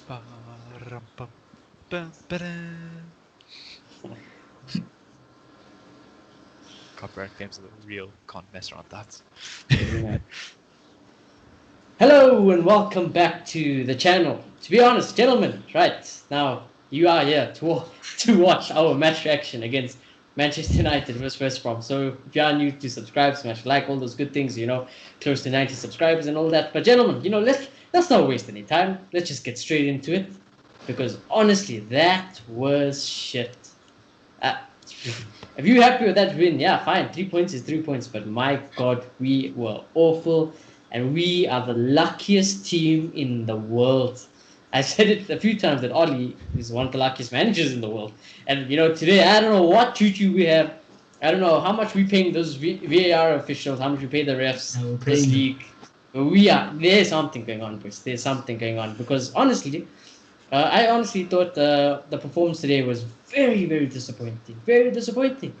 Ba-rum, bum, bum, ba-dum. Copyright claims are real. Can't mess around that. Hello and welcome back to the channel. To be honest, gentlemen, right now you are here to watch our match reaction against Manchester United versus West Brom. So if you are new, to subscribe, smash like, all those good things, close to 90 subscribers and all that. But gentlemen, let's not waste any time. Let's just get straight into it, because honestly, that was shit. If you're happy with that win, yeah, fine. 3 points is 3 points. But my God, we were awful. And we are the luckiest team in the world. I said it a few times that Ollie is one of the luckiest managers in the world. And, today, I don't know what tutu we have. I don't know how much we paying those VAR officials, how much we pay the refs, this league. But there's something going on, boys. There's something going on. Because honestly, I honestly thought the performance today was very, very disappointing. Very disappointing.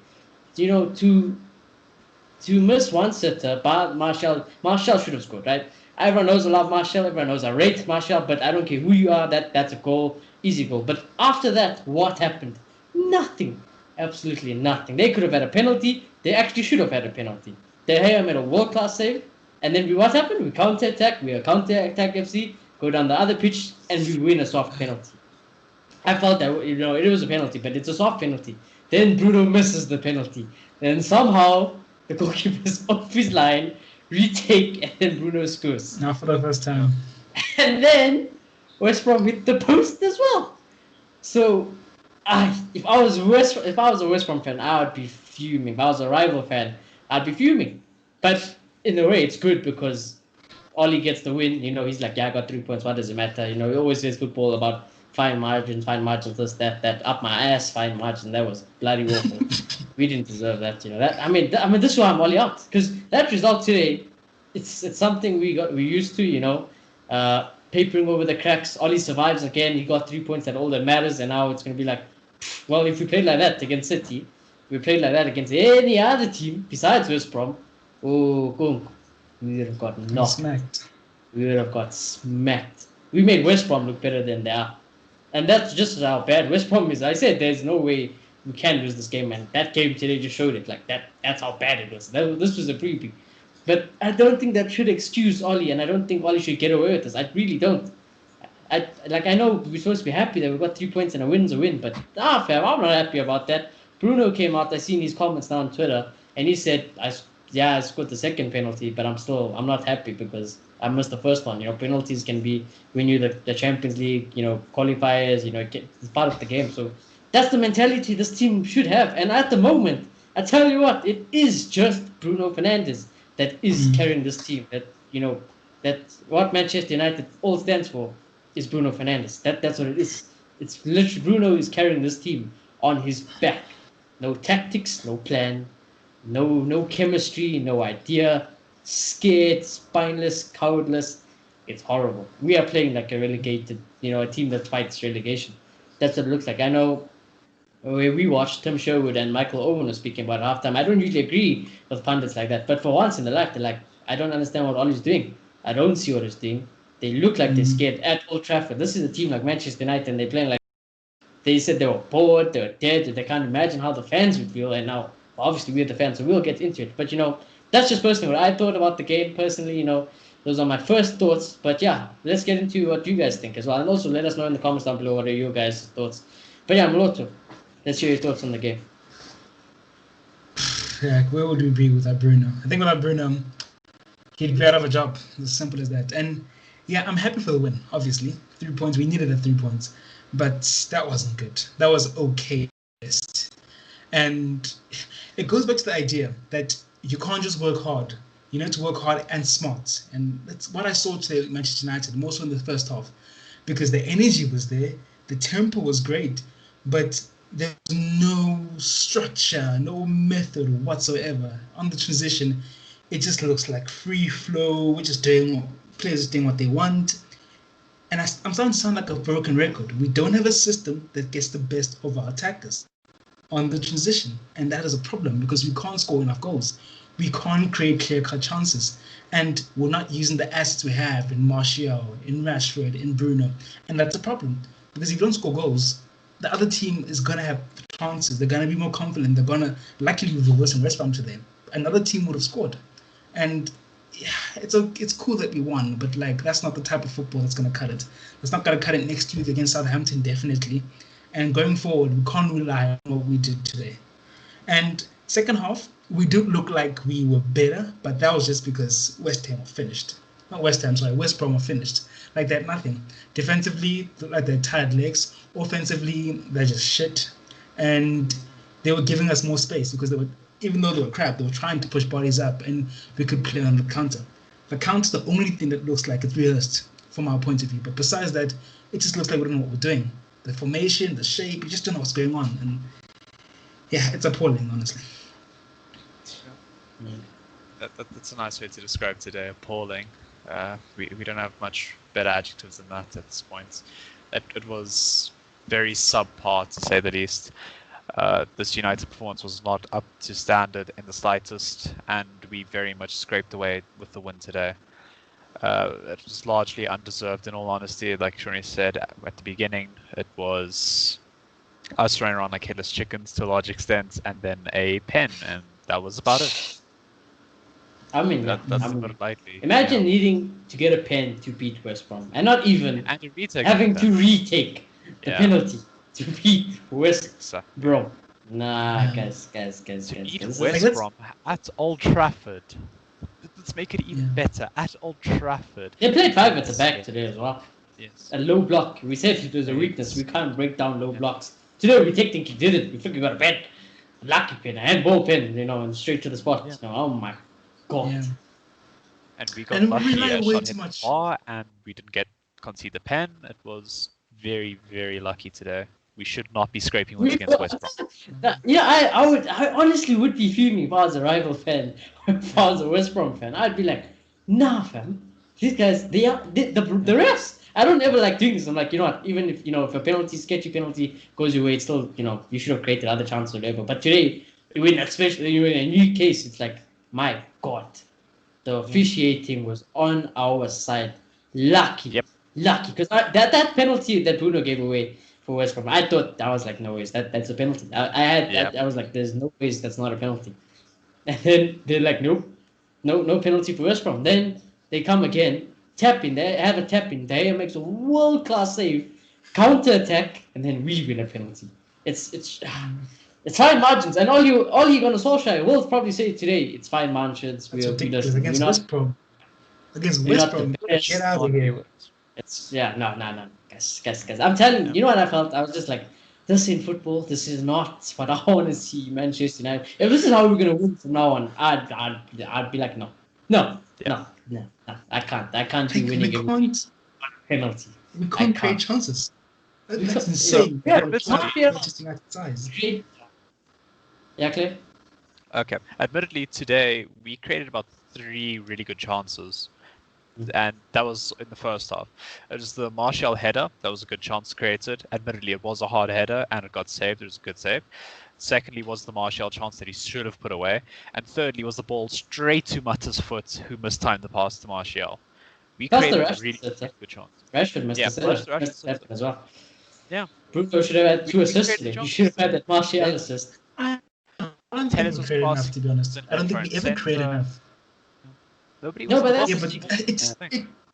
To miss one sitter, but Martial should have scored, right? Everyone knows I love Martial, everyone knows I rate Martial, but I don't care who you are, that's a goal, easy goal. But after that, what happened? Nothing. Absolutely nothing. They could have had a penalty. They actually should have had a penalty. De Gea made a world-class save, and then what happened? We counter-attack, we are counter-attack FC, go down the other pitch, and we win a soft penalty. I felt that, it was a penalty, but it's a soft penalty. Then Bruno misses the penalty. Then somehow the goalkeeper's off his line, retake, and then Bruno scores. Not for the first time. And then West Brom hit the post as well. So, if I was a West Brom fan, I would be fuming. If I was a rival fan, I'd be fuming. But in a way, it's good because Ollie gets the win. He's like, yeah, I got 3 points. What does it matter? He always says football about fine margins, this, that, up my ass, fine margin. That was bloody awful. We didn't deserve that, this is why I'm Ollie out, because that result today, it's something we used to, papering over the cracks. Ollie survives again. He got 3 points, that all that matters, and now it's gonna be like, well, if we played like that against City, we played like that against any other team besides West Brom, we would have got knocked. Smacked. We would have got smacked. We made West Brom look better than they are. And that's just how bad West Brom is. I said there's no way we can lose this game, and that game today just showed it. Like that's how bad it was. This was a preview. But I don't think that should excuse Ollie, and I don't think Ollie should get away with this. I really don't. I know we're supposed to be happy that we got 3 points and a win's a win, but fam, I'm not happy about that. Bruno came out, I seen his comments now on Twitter, and he said, I scored the second penalty, but I'm not happy because I missed the first one. Penalties can be when you the Champions League, qualifiers, it's part of the game. So that's the mentality this team should have. And at the moment, I tell you what, it is just Bruno Fernandes that is carrying this team. That's what Manchester United all stands for, is Bruno Fernandes. That's what it is. It's literally Bruno is carrying this team on his back. No tactics, no plan, no chemistry, no idea. Scared, spineless, cowardless. It's horrible. We are playing like a relegated, a team that fights relegation. That's what it looks like. I know where we watched Tim Sherwood and Michael Owen were speaking about halftime. I don't really agree with pundits like that, but for once in their life, they're like, I don't understand what Ollie's doing. I don't see what he's doing. They look like they're scared at Old Trafford. This is a team like Manchester United, and they're playing like they said they were bored, they were dead, they can't imagine how the fans would feel. And now, obviously, we're the fans, so we'll get into it. But that's just personally what I thought about the game. Personally, those are my first thoughts. But yeah, let's get into what you guys think as well. And also let us know in the comments down below what are your guys' thoughts. But yeah, Moloto, let's hear your thoughts on the game. Yeah, where would we be without Bruno? I think without Bruno, he'd be out of a job. As simple as that. And yeah, I'm happy for the win, obviously. 3 points, we needed the 3 points. But that wasn't good. That was okay. And it goes back to the idea that you can't just work hard. You need to work hard and smart. And that's what I saw today with Manchester United, more so in the first half. Because the energy was there, the tempo was great, but there was no structure, no method whatsoever. On the transition, it just looks like free flow. We're just players doing what they want. And I'm starting to sound like a broken record. We don't have a system that gets the best of our attackers on the transition, and that is a problem because we can't score enough goals. we can't create clear-cut chances. And we're not using the assets we have in Martial, in Rashford, in Bruno. And that's a problem. Because if you don't score goals, the other team is going to have chances. They're going to be more confident. They're going to, luckily, with the worst and West Brom today, another team would have scored. And yeah, it's cool that we won, but like that's not the type of football that's going to cut it. That's not going to cut it next week against Southampton, definitely. And going forward, we can't rely on what we did today. And second half, we did look like we were better, but that was just because West Ham were finished. Not West Ham, sorry, West Brom were finished. Like that, nothing. Defensively, like they're tired legs. Offensively, they're just shit. And they were giving us more space because they were, even though they were crap, they were trying to push bodies up and we could play on the counter. The counter's the only thing that looks like it's rehearsed from our point of view. But besides that, it just looks like we don't know what we're doing. The formation, the shape, we just don't know what's going on. And yeah, it's appalling, honestly. That's a nice way to describe today. Appalling. We don't have much better adjectives than that at this point. It was very subpar, to say the least. This United performance was not up to standard in the slightest, and we very much scraped away with the win today. It was largely undeserved, in all honesty. Like Shoni said at the beginning, it was us running around like headless chickens to a large extent, and then a pen, and that was about it. I mean, That's about it lightly. Imagine needing to get a pen to beat West Brom, and not even and having to retake the penalty to beat West Brom. Nah, guys. To beat West Brom at Old Trafford. Let's make it even better. At Old Trafford. They played 5 at the back today as well. Yes. A low block. We said if there's a weakness, we can't break down low blocks. Today we technically did it. We think we got a pen. A lucky pen, a handball pen, and straight to the spot. Yeah. Oh my God. Yeah. And we got lucky, shot hit the bar, and we didn't concede the pen. It was very, very lucky today. We should not be scraping wins against West Brom. I honestly would be fuming if I was a rival fan, if I was a West Brom fan. I'd be like, nah, fam. These guys, the refs. I don't ever like doing this. I'm like, you know what? Even if if a penalty, sketchy penalty goes your way, it's still you should have created other chances or whatever. But today, especially in a new case, it's like, my God, the officiating was on our side. Lucky, lucky, because that penalty that Bruno gave away for West Brom, I thought, I was like, no ways, that's a penalty. I was like, there's no ways that's not a penalty. And then they're like, nope, no penalty for West Brom. Then they come again, tap in, they have a tap in, De Gea makes a world-class save, counter-attack, and then we win a penalty. It's fine margins, and all you're gonna Solskjaer will probably say today, it's fine margins. That's ridiculous against West Brom. Against West Brom, get out of here. It's no. Guys. I'm telling you, you know what I felt? I was just like, this in football, this is not what I want to see Manchester United. If this is how we're gonna win from now on, I'd be like, no. I can't be winning every penalty. We can't create chances. That's insane. It's not fair. Manchester United size. Yeah, Clay? Okay. Admittedly, today we created about 3 really good chances. And that was in the first half. It was the Martial header. That was a good chance created. Admittedly, it was a hard header and it got saved. It was a good save. Secondly was the Martial chance that he should have put away. And thirdly was the ball straight to Mata's foot, who mistimed the pass to Martial. We created a really good chance. Rashford missed the as well. Yeah. Bruno should have had 2 assists today. He should have had that Martial assist. I don't think we created enough, to be honest. I don't think we ever created enough. Nobody was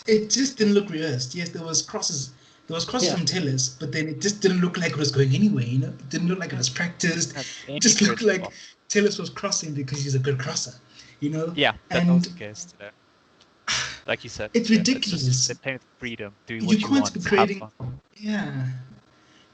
it just didn't look rehearsed. Yes, there was crosses from Tellers, but then it just didn't look like it was going anywhere, It didn't look like it was practiced. It just looked like Tellers was crossing because he's a good crosser, Yeah, that was the case today. Like you said. It's ridiculous. They're playing with freedom, doing what you want.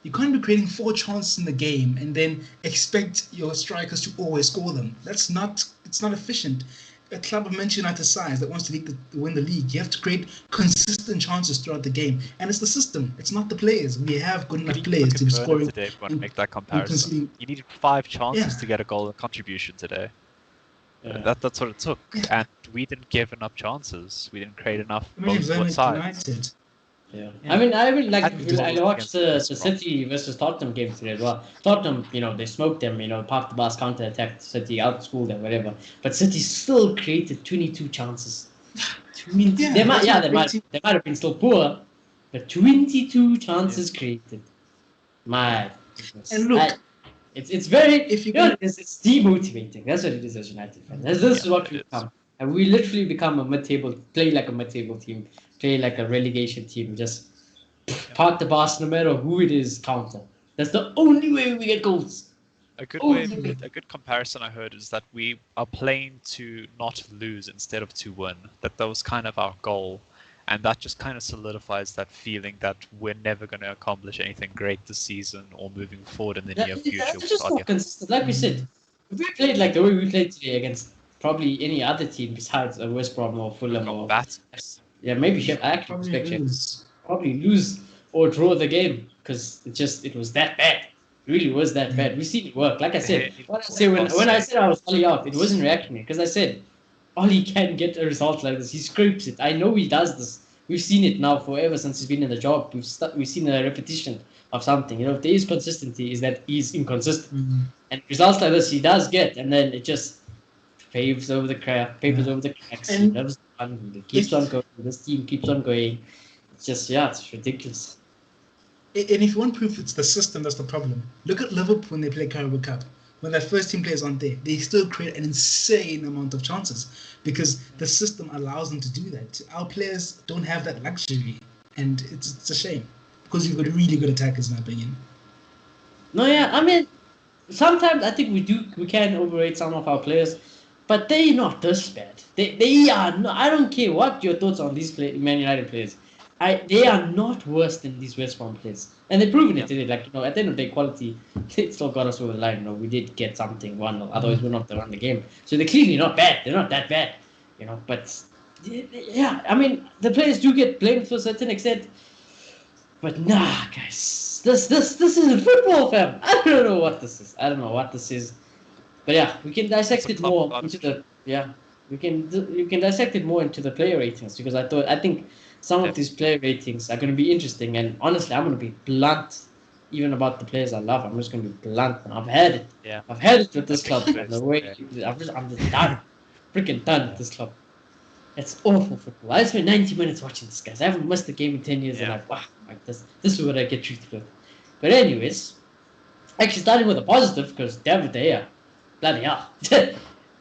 You can't be creating 4 chances in the game and then expect your strikers to always score them. It's not efficient. A club of Manchester United size that wants to win the league, you have to create consistent chances throughout the game, and it's the system. It's not the players. We have good enough players to be scoring. Today, if you want to make that comparison, you needed 5 chances to get a goal contribution today. That's what it took, and we didn't give enough chances. We didn't create enough. Both sides. Yeah. Yeah. I mean, like, And we did I it watched against the West Brom. City versus Tottenham game today as well. Tottenham, they smoked them, parked the bus, counter attacked City, outschooled them, whatever. But City still created 22 chances. 20. Yeah, They might, that's yeah, what creative. they might have been still poor, but 22 chances Yeah. created. My goodness. And look, It's very, if you're gonna, it's demotivating. That's what it is as United fans. This is Yeah, what it we is. become. And we literally become a mid-table, play like a mid-table team, play like a relegation team, just park the bus no matter who it is, counter. That's the only way we get goals. Only way. A good comparison I heard is that we are playing to not lose instead of to win. That was kind of our goal, and that just kind of solidifies that feeling that we're never going to accomplish anything great this season or moving forward in the near future. It's just not consistent. Like we said, if we played like the way we played today against probably any other team besides a West Brom or Fulham or yeah, maybe I actually probably expect Sheffield lose. probably lose or draw the game because it was that bad. It really was that bad. We've seen it work. Like I said, when I said I was Ollie out, it wasn't reactionary because I said Ollie can get a result like this. He scrapes it. I know he does this. We've seen it now forever since he's been in the job. We've seen a repetition of something. If there is consistency, is that he's inconsistent. And results like this he does get, and then it just papers over the cracks. He And loves the fun. He keeps on going. This team keeps on going. It's just it's ridiculous. And if you want proof, it's the system that's the problem. Look at Liverpool when they play Carabao Cup. When their first team players aren't there, they still create an insane amount of chances because the system allows them to do that. Our players don't have that luxury, and it's a shame because you've got really good attackers, in my opinion. No, yeah, I mean, sometimes I think we can overrate some of our players, but they're not this bad. They are not. I don't care what your thoughts on these Man United players. They are not worse than these West Brom players, and they've proven it today. Like at the end of the day, quality it still got us over the line. We did get something 1-0, otherwise we're not won the game. So they're clearly not bad. They're not that bad, But yeah, I mean the players do get blamed to a certain extent, but nah, guys, this isn't football, fam. I don't know what this is. I don't know what this is, but yeah, we can dissect it more into the you can dissect it more into the player ratings because I think some of these player ratings are going to be interesting. And honestly, I'm going to be blunt, even about the players I love. I'm just going to be blunt. And I've had it. Yeah. I've had it with this club. And the way I'm just done, freaking done with this club. It's awful football. I spent 90 minutes watching this, guys. I haven't missed a game in 10 years, and this is what I get treated with. But anyways, actually starting with a positive because David De Gea, bloody hell,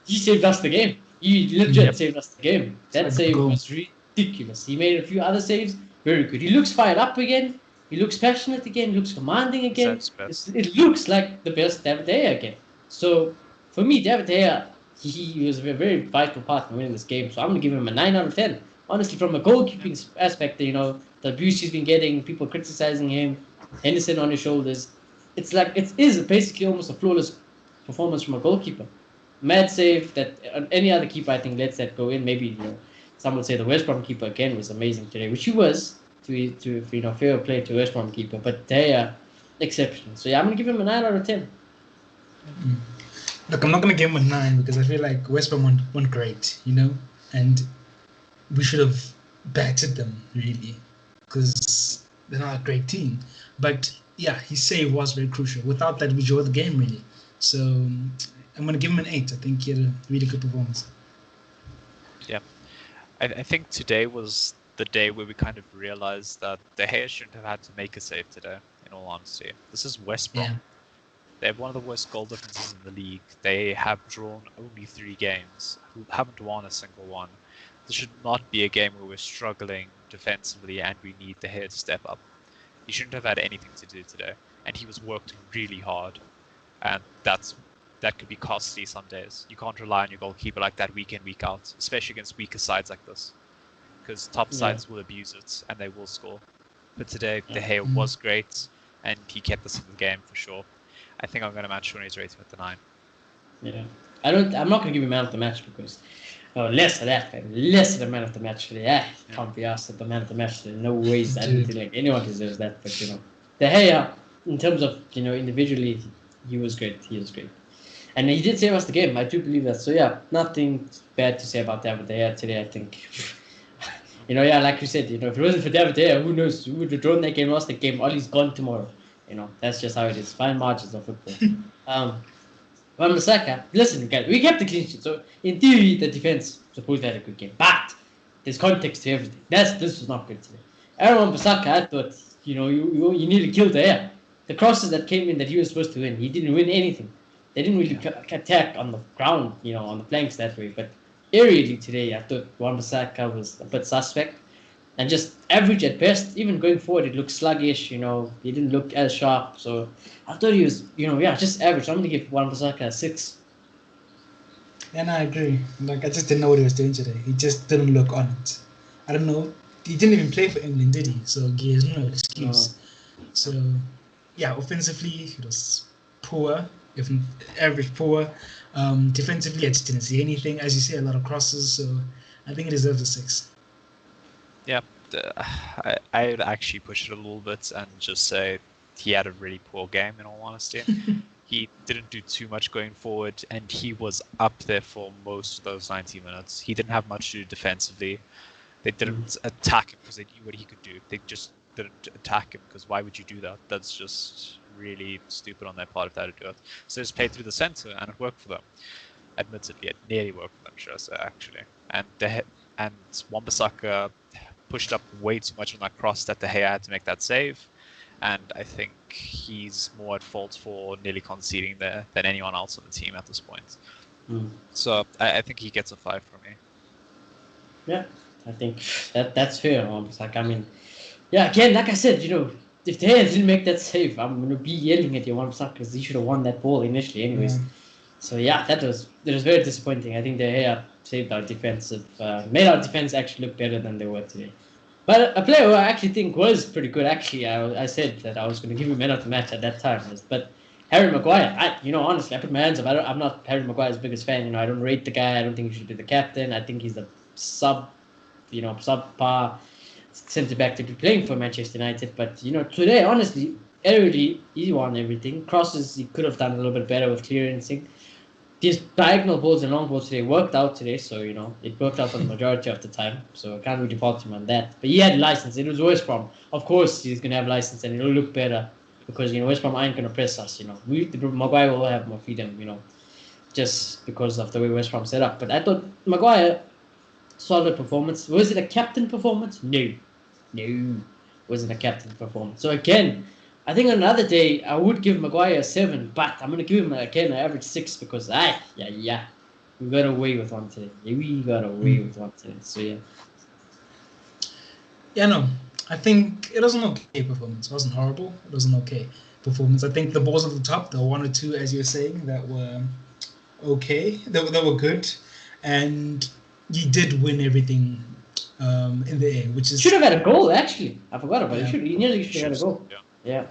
he saved us the game. He legit saved us the game. That save was ridiculous. He made a few other saves, very good. He looks fired up again. He looks passionate again. He looks commanding again. It looks like the best David De Gea again. So for me, David De Gea, he was a very vital part in winning this game. So I'm going to give him a 9 out of 10. Honestly, from a goalkeeping aspect, the abuse he's been getting, people criticizing him, Henderson on his shoulders. It's like it is basically almost a flawless performance from a goalkeeper. Mad save that any other keeper I think lets that go in. Maybe some would say the West Brom keeper again was amazing today, which he was to fair play to West Brom keeper, but they are exceptional. So yeah, I'm gonna give him a 9 out of 10. Look, I'm not gonna give him a 9 because I feel like West Brom went great, and we should have battered them really because they're not a great team. But yeah, his save was very crucial. Without that, we draw the game really. So I'm going to give him an 8. I think he had a really good performance. Yeah. I think today was the day where we kind of realized that De Gea shouldn't have had to make a save today, in all honesty. This is West Brom. Yeah. They have one of the worst goal differences in the league. They have drawn only 3 games, who haven't won a single one. This should not be a game where we're struggling defensively and we need De Gea to step up. He shouldn't have had anything to do today, and he was worked really hard. And that could be costly some days. You can't rely on your goalkeeper like that week in, week out, especially against weaker sides like this. Because top sides will abuse it and they will score. But today, De Gea was great and he kept us in the game for sure. I think I'm going to match Shawnee's rating with the 9. Yeah. I'm not going to give him man of the match because less of that, less of the man of the match today. Can't be asked at the man of the match today. No ways. I don't think anyone deserves that. But De Gea, in terms of individually, he was great. He was great. And he did save us the game. I do believe that. So yeah, nothing bad to say about David De Gea today. I think Yeah, like you said, if it wasn't for David there, who knows? Who would have drawn that game, lost the game? Ollie's gone tomorrow. That's just how it is. Fine margins of football. Wan-Bissaka, listen, guys, we kept the clean sheet. So, in theory, the defense supposed to have a good game. But there's context to everything. This was not good today. Aaron Wan-Bissaka, I thought, you need to kill the air. The crosses that came in that he was supposed to win, he didn't win anything. They didn't really attack on the ground, on the flanks that way. But aerially today, I thought Wan-Bissaka was a bit suspect. And just average at best. Even going forward, it looked sluggish, He didn't look as sharp. So I thought he was, just average. I'm going to give Wan-Bissaka a 6. And I agree. I just didn't know what he was doing today. He just didn't look on it. I don't know. He didn't even play for England, did he? So he has no excuse. No. So, offensively, it was poor, if average poor. Defensively, I just didn't see anything. As you say, a lot of crosses. So I think it deserves a 6. Yeah, I would actually push it a little bit and just say he had a really poor game, in all honesty. He didn't do too much going forward, and he was up there for most of those 90 minutes. He didn't have much to do defensively. They didn't attack him because they knew what he could do. They just didn't attack him because why would you do that? That's just really stupid on their part if they had to do it. So they just played through the center, and it worked for them. Admittedly, it nearly worked for them, should I say, actually. And Wan-Bissaka pushed up way too much on that cross that De Gea had to make that save. And I think he's more at fault for nearly conceding there than anyone else on the team at this point. So I think he gets a 5 from me. Yeah, I think that's fair. I mean, again, like I said, if De Gea didn't make that save, I'm going to be yelling at you, Wan-Bissaka, because he should have won that ball initially anyways. So that was very disappointing. I think De Gea saved our defensive, made our defense actually look better than they were today. But a player who I actually think was pretty good, actually, I said that I was going to give him man of the match at that time. But Harry Maguire, honestly, I put my hands up. I'm not Harry Maguire's biggest fan. I don't rate the guy. I don't think he should be the captain. I think he's a subpar centre back to be playing for Manchester United. But today, honestly, aerially, he won everything. Crosses, he could have done a little bit better with clearancing. These diagonal balls and long balls today worked out today, so it worked out for the majority of the time. So I can't really fault him on that. But he had license. It was West Brom. Of course, he's gonna have license, and it'll look better because West Brom aren't gonna press us. Maguire will have more freedom. Just because of the way West Brom set up. But I thought Maguire, solid performance. Was it a captain performance? No, wasn't a captain performance. So again, I think on another day I would give Maguire a 7, but I'm gonna give him again an average 6 because we got away with one today. So no, I think it was an okay performance. It wasn't horrible. It was an okay performance. I think the balls at the top, the 1 or 2, as you're saying, that were okay. That were good, and he did win everything in the air, which is should have had a goal actually. I forgot about it. He nearly should have had a goal. Yeah.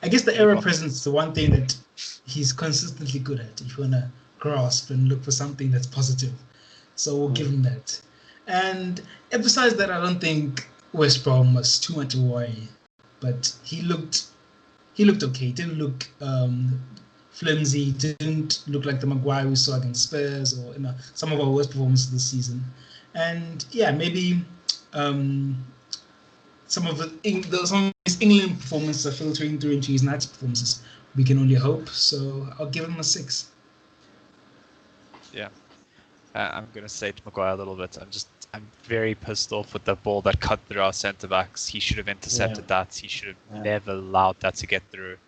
I guess the error presence is the one thing that he's consistently good at. If you want to grasp and look for something that's positive, so we'll give him that. And besides that, I don't think West Brom was too much to worry, but he looked okay. He didn't look flimsy. He didn't look like the Maguire we saw against Spurs or some of our worst performances this season. And maybe some of his England performances are filtering through into his United performances. We can only hope. So I'll give him a 6. Yeah, I'm gonna say to Maguire a little bit. I'm very pissed off with the ball that cut through our centre backs. He should have intercepted that. He should have never allowed that to get through.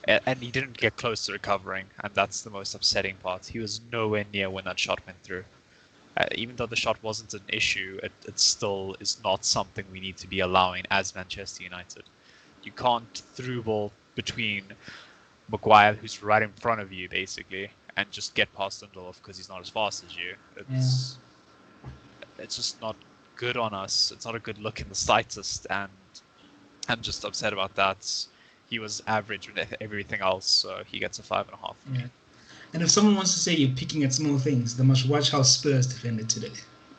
And he didn't get close to recovering, and that's the most upsetting part. He was nowhere near when that shot went through. Even though the shot wasn't an issue, it still is not something we need to be allowing as Manchester United. You can't through ball between Maguire, who's right in front of you, basically, and just get past Lindelof because he's not as fast as you. It's just not good on us. It's not a good look in the slightest, and I'm just upset about that. He was average with everything else, so he gets a 5.5. Yeah. And if someone wants to say you're picking at small things, they must watch how Spurs defended today.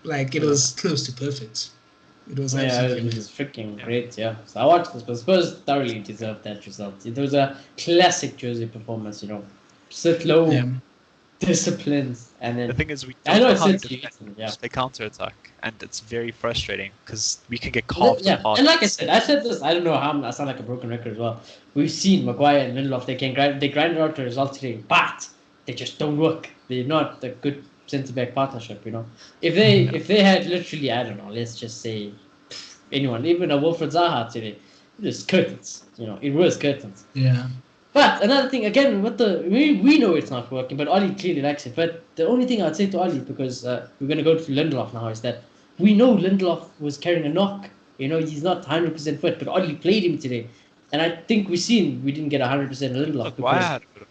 It was close to perfect. It was absolutely it was freaking great. Yeah, so I watched this, but Spurs thoroughly deserved that result. It was a classic jersey performance. Sit low, disciplines, and The then thing is, we I don't know know it's how to simply, defend. yeah. Just play counter-attack, and it's very frustrating because we can get carved Yeah, apart. and like I said this. I don't know how I sound like a broken record as well. We've seen Maguire and Lindelof. They grind out a result today, but they just don't work. They're not a good centre back partnership. If they had literally, I don't know, let's just say anyone, even a Wilfred Zaha today, it was curtains. It was curtains. Yeah. But another thing, again, we know it's not working, but Ollie clearly likes it. But the only thing I'd say to Ollie, because we're going to go to Lindelof now, is that we know Lindelof was carrying a knock. He's not 100% fit, but Ollie played him today. And I think we didn't get 100% Lindelof Look, why I because, had a bit of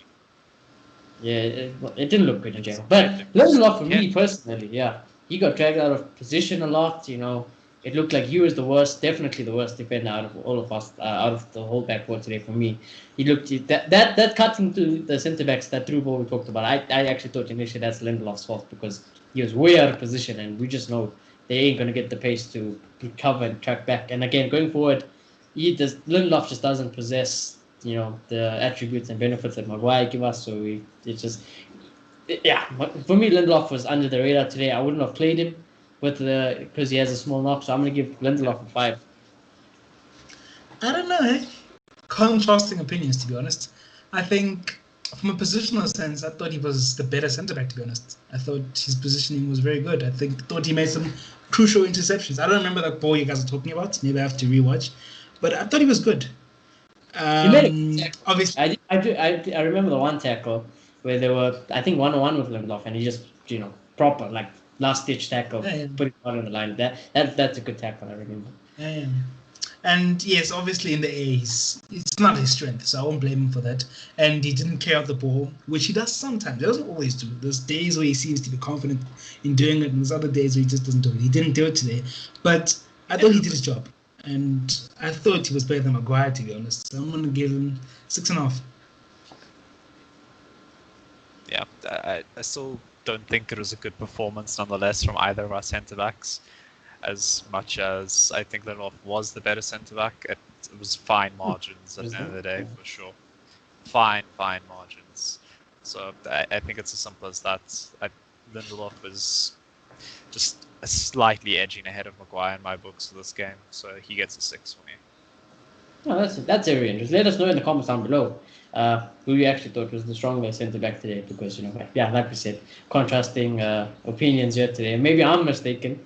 yeah, it didn't look good in general. But Lindelof, for me personally, yeah, he got dragged out of position a lot. It looked like he was the worst, definitely the worst defender out of all of us, out of the whole back four today for me. He looked that cutting to the centre backs, that through ball we talked about. I actually thought initially that's Lindelof's fault because he was way out of position, and we just know they ain't gonna get the pace to recover and track back. And again, going forward, Lindelof just doesn't possess the attributes and benefits that Maguire give us. So for me, Lindelof was under the radar today. I wouldn't have played him because he has a small knock. So I'm gonna give Lindelof a 5. I don't know, eh? Contrasting opinions, to be honest. I think, from a positional sense, I thought he was the better centre back. To be honest, I thought his positioning was very good. Thought he made some crucial interceptions. I don't remember that ball you guys are talking about. Maybe I have to rewatch, but I thought he was good. He made a good tackle. Obviously, I remember the one tackle where they were, I think, 1-on-1 with Lindelof, and he just proper like last ditch tackle, put it on the line. That's a good tackle. I remember. Yeah. And yes, obviously in the A, it's not his strength, so I won't blame him for that. And he didn't carry out the ball, which he does sometimes. He doesn't always do. There's days where he seems to be confident in doing it, and there's other days where he just doesn't do it. He didn't do it today, but I thought he did his job, and I thought he was better than Maguire, to be honest. So I'm gonna give him 6.5. Yeah, I still don't think it was a good performance, nonetheless, from either of our centre backs. As much as I think Lindelof was the better centre back, it was fine margins at the end of the day, for sure. Fine margins. So I think it's as simple as that. Lindelof was just slightly edging ahead of Maguire in my books for this game, so he gets a 6 for me. Oh, that's very interesting. Let us know in the comments down below who you actually thought was the stronger centre back today, because like we said, contrasting opinions here today. Maybe I'm mistaken.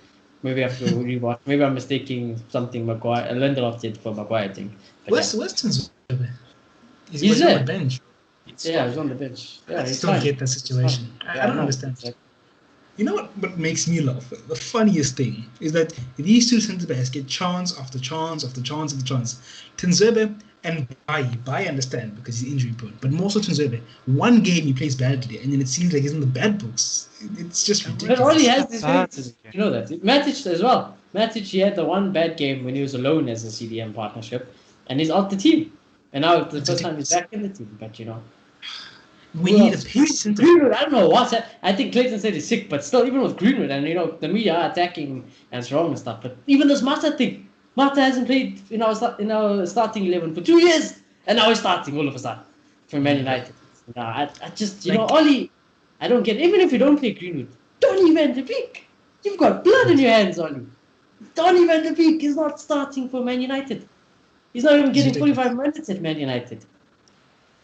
Maybe I have to rewatch. Maybe I'm mistaking something Lindelof did for Maguire thing. Weston's He's on there. the bench. Yeah, he's on the bench. Yeah, I still get that situation. I don't understand. Exactly. You know what makes me laugh? The funniest thing is that these two centre backs get chance after chance after chance after chance. Tanzebe and Bai I understand because he's injury prone, but more so Tanzebe. One game he plays badly, and then it seems like he's in the bad books. It's just ridiculous. But all he has this weaknesses. You know that. Matic as well. Matic, he had the one bad game when he was alone as a CDM partnership, and he's out the team. And now it's the first time he's back in the team. But we need a pace centre. Greenwood, I don't know what's that. I think Clayton said he's sick, but still, even with Greenwood, and the media are attacking and it's wrong and stuff. But even this Mata thing, Mata hasn't played in our starting 11 for 2 years, and now he's starting all of a sudden for Man United. I just Ollie, I don't get. Even if you don't play Greenwood, Donny van de Beek, you've got blood in your hands, Ollie. Donny van de Beek is not starting for Man United. He's not even getting 45 minutes at Man United.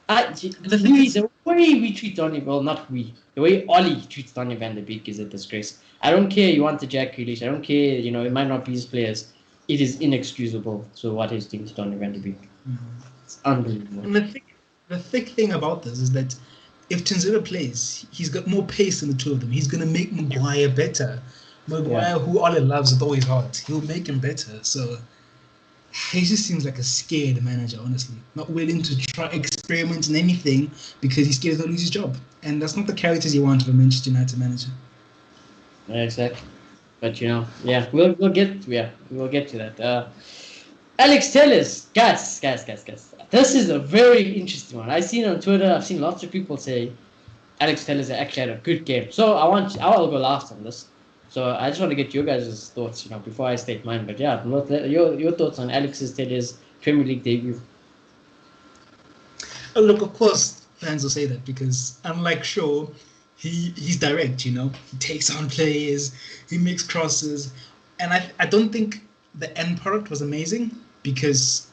The way we treat Donny, well, not we, the way Ollie treats Donny van de Beek is a disgrace. I don't care you want to Jack Grealish, I don't care, it might not be his players. It is inexcusable. So what he's doing to Donny van de Beek. It's unbelievable. And the thick thing about this is that if Tanzania plays, he's got more pace than the two of them. He's going to make Maguire better. Maguire, who Ollie loves with all his heart, he'll make him better. So he just seems like a scared manager, honestly. Not willing to try experiment in anything because he's scared he'll lose his job. And that's not the characters you want of a Manchester United manager. Yeah, exactly. But we'll get to that. Alex Tellers, guys. This is a very interesting one. I've seen on Twitter. I've seen lots of people say Alex Tellers actually had a good game. So I'll go last on this. So I just want to get your guys' thoughts, before I state mine. But your thoughts on Alex Tellers' Premier League debut. Look, of course, fans will say that because unlike Shaw, he's direct, you know. He takes on players, he makes crosses, and I don't think the end product was amazing because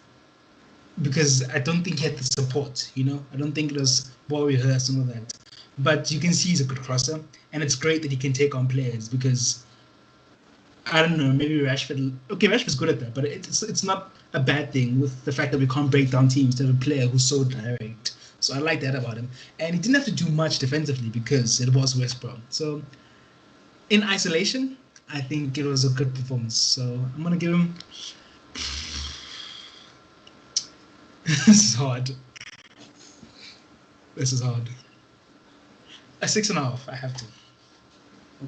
I don't think he had the support, you know. I don't think it was well rehearsed and all that. But you can see he's a good crosser, and it's great that he can take on players because I don't know, maybe Rashford. Okay, Rashford's good at that, but it's not a bad thing with the fact that we can't break down teams to have a player who's so direct. So I like that about him, and he didn't have to do much defensively because it was West Brom. So in isolation, I think it was a good performance. So I'm gonna give him. This is hard. This is hard. A 6.5. I have to.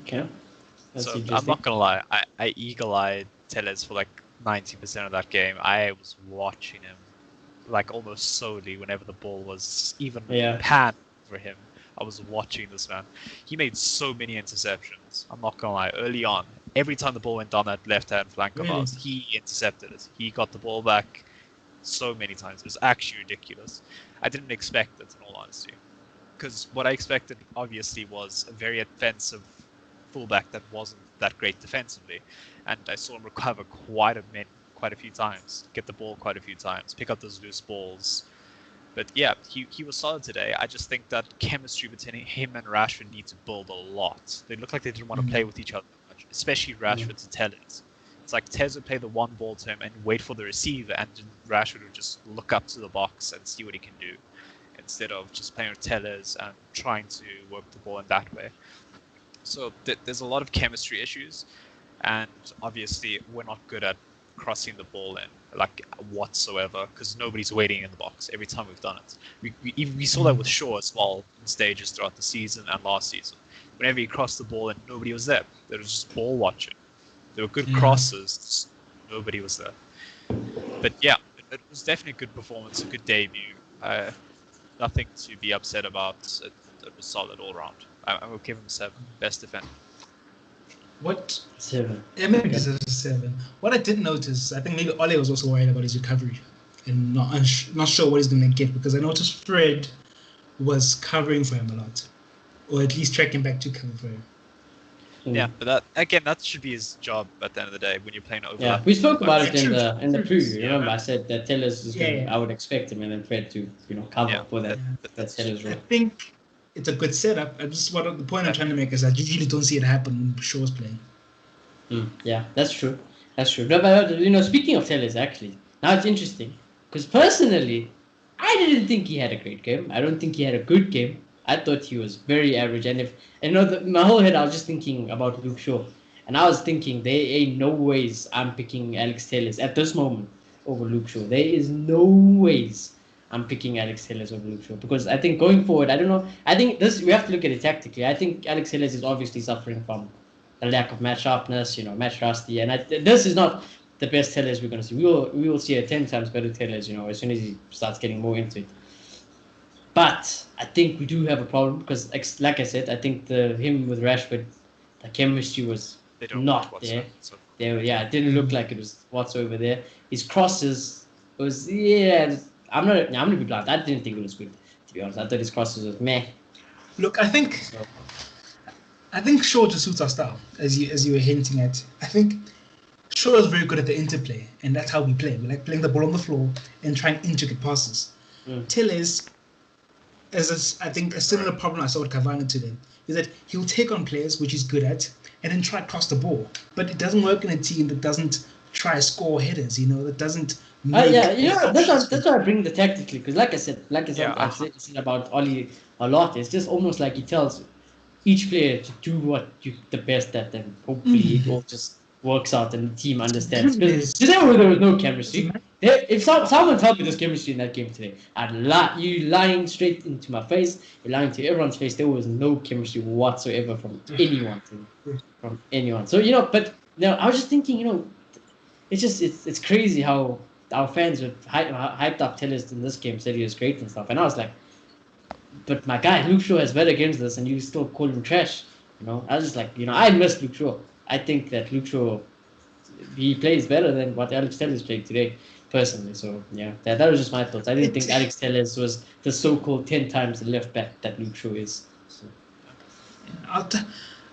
Okay. That's So I'm interesting. not gonna lie, I eagle-eyed Tellez for like 90% of that game. I was watching him like almost solely whenever the ball was even panned for him. I was watching this man. He made so many interceptions. I'm not gonna lie. Early on, every time the ball went down that left-hand flank of ours, he intercepted it. He got the ball back so many times. It was actually ridiculous. I didn't expect it, in all honesty, because what I expected obviously was a very offensive fullback that wasn't that great defensively, and I saw him recover quite a few times, get the ball quite a few times, pick up those loose balls. But yeah, he was solid today. I just think that chemistry between him and Rashford need to build a lot. They looked like they didn't want to play with each other much, especially Rashford to Tellez. It's like Tez would play the one ball to him and wait for the receiver, and Rashford would just look up to the box and see what he can do, instead of just playing with Tellez and trying to work the ball in that way. So there's a lot of chemistry issues, and obviously we're not good at crossing the ball in like whatsoever because nobody's waiting in the box every time we've done it. We saw that with Shaw as well in stages throughout the season and last season. Whenever he crossed the ball and nobody was there, there was just ball watching. There were good crosses, just nobody was there. But yeah, it was definitely a good performance, a good debut. Nothing to be upset about. It was solid all around. I will give him 7. Best defender. What? 7. Yeah, maybe deserves a 7. What I did notice, I think maybe Ole was also worried about his recovery and not sure what he's going to get, because I noticed Fred was covering for him a lot, or at least tracking back to cover for him. Yeah, but that should be his job at the end of the day when you're playing overlap. Yeah, we spoke about it in the preview. You remember, I said that Tellez is going. I would expect him and then Fred to cover for that. That's Tellez role. I think it's a good setup. The point I'm trying to make is that you usually don't see it happen when Shaw's playing. Yeah, that's true. That's true. But speaking of Tellez, actually, now it's interesting because personally, I didn't think he had a great game. I don't think he had a good game. I thought he was very average, and my whole head I was just thinking about Luke Shaw, and I was thinking there ain't no ways I'm picking Alex Tellez at this moment over Luke Shaw. There is no ways I'm picking Alex Tellez over Luke Shaw, because I think going forward, I don't know. I think we have to look at it tactically. I think Alex Tellez is obviously suffering from a lack of match sharpness, match rusty, and this is not the best Tellez we're going to see. We will see a 10 times better Tellez, as soon as he starts getting more into it. But I think we do have a problem because, like I said, I think him with Rashford, the chemistry was not there. It didn't look like it was whatsoever there. His crosses was I'm gonna be blunt. I didn't think it was good, to be honest. I thought his crosses was meh. Look, I think Shaw just suits our style, as you were hinting at. I think Shaw is very good at the interplay, and that's how we play. We like playing the ball on the floor and trying intricate passes. Tellez, I think a similar problem I saw with Cavani today, is that he'll take on players, which he's good at, and then try to cross the ball. But it doesn't work in a team that doesn't try to score headers, that doesn't that's why I bring the tactically, because like I said, I've said about Oli a lot. It's just almost like he tells each player to do what the best at, and hopefully it all just works out and the team understands. Because today there was no chemistry. If someone told me there's chemistry in that game today, you lying straight into my face. You're lying to everyone's face. There was no chemistry whatsoever from anyone. So but I was just thinking, it's crazy how our fans were hyped up Tellez in this game, said he was great and stuff, and I was like, but my guy Luke Shaw has better games than this, and you still call him trash. I was just like, I miss Luke Shaw. I think that Luke Shaw, he plays better than what Alex Tellez played today, personally. So yeah, that was just my thoughts. I didn't think Alex Tellez was the so-called 10 times the left back that Luke Shaw is. So. Our, t-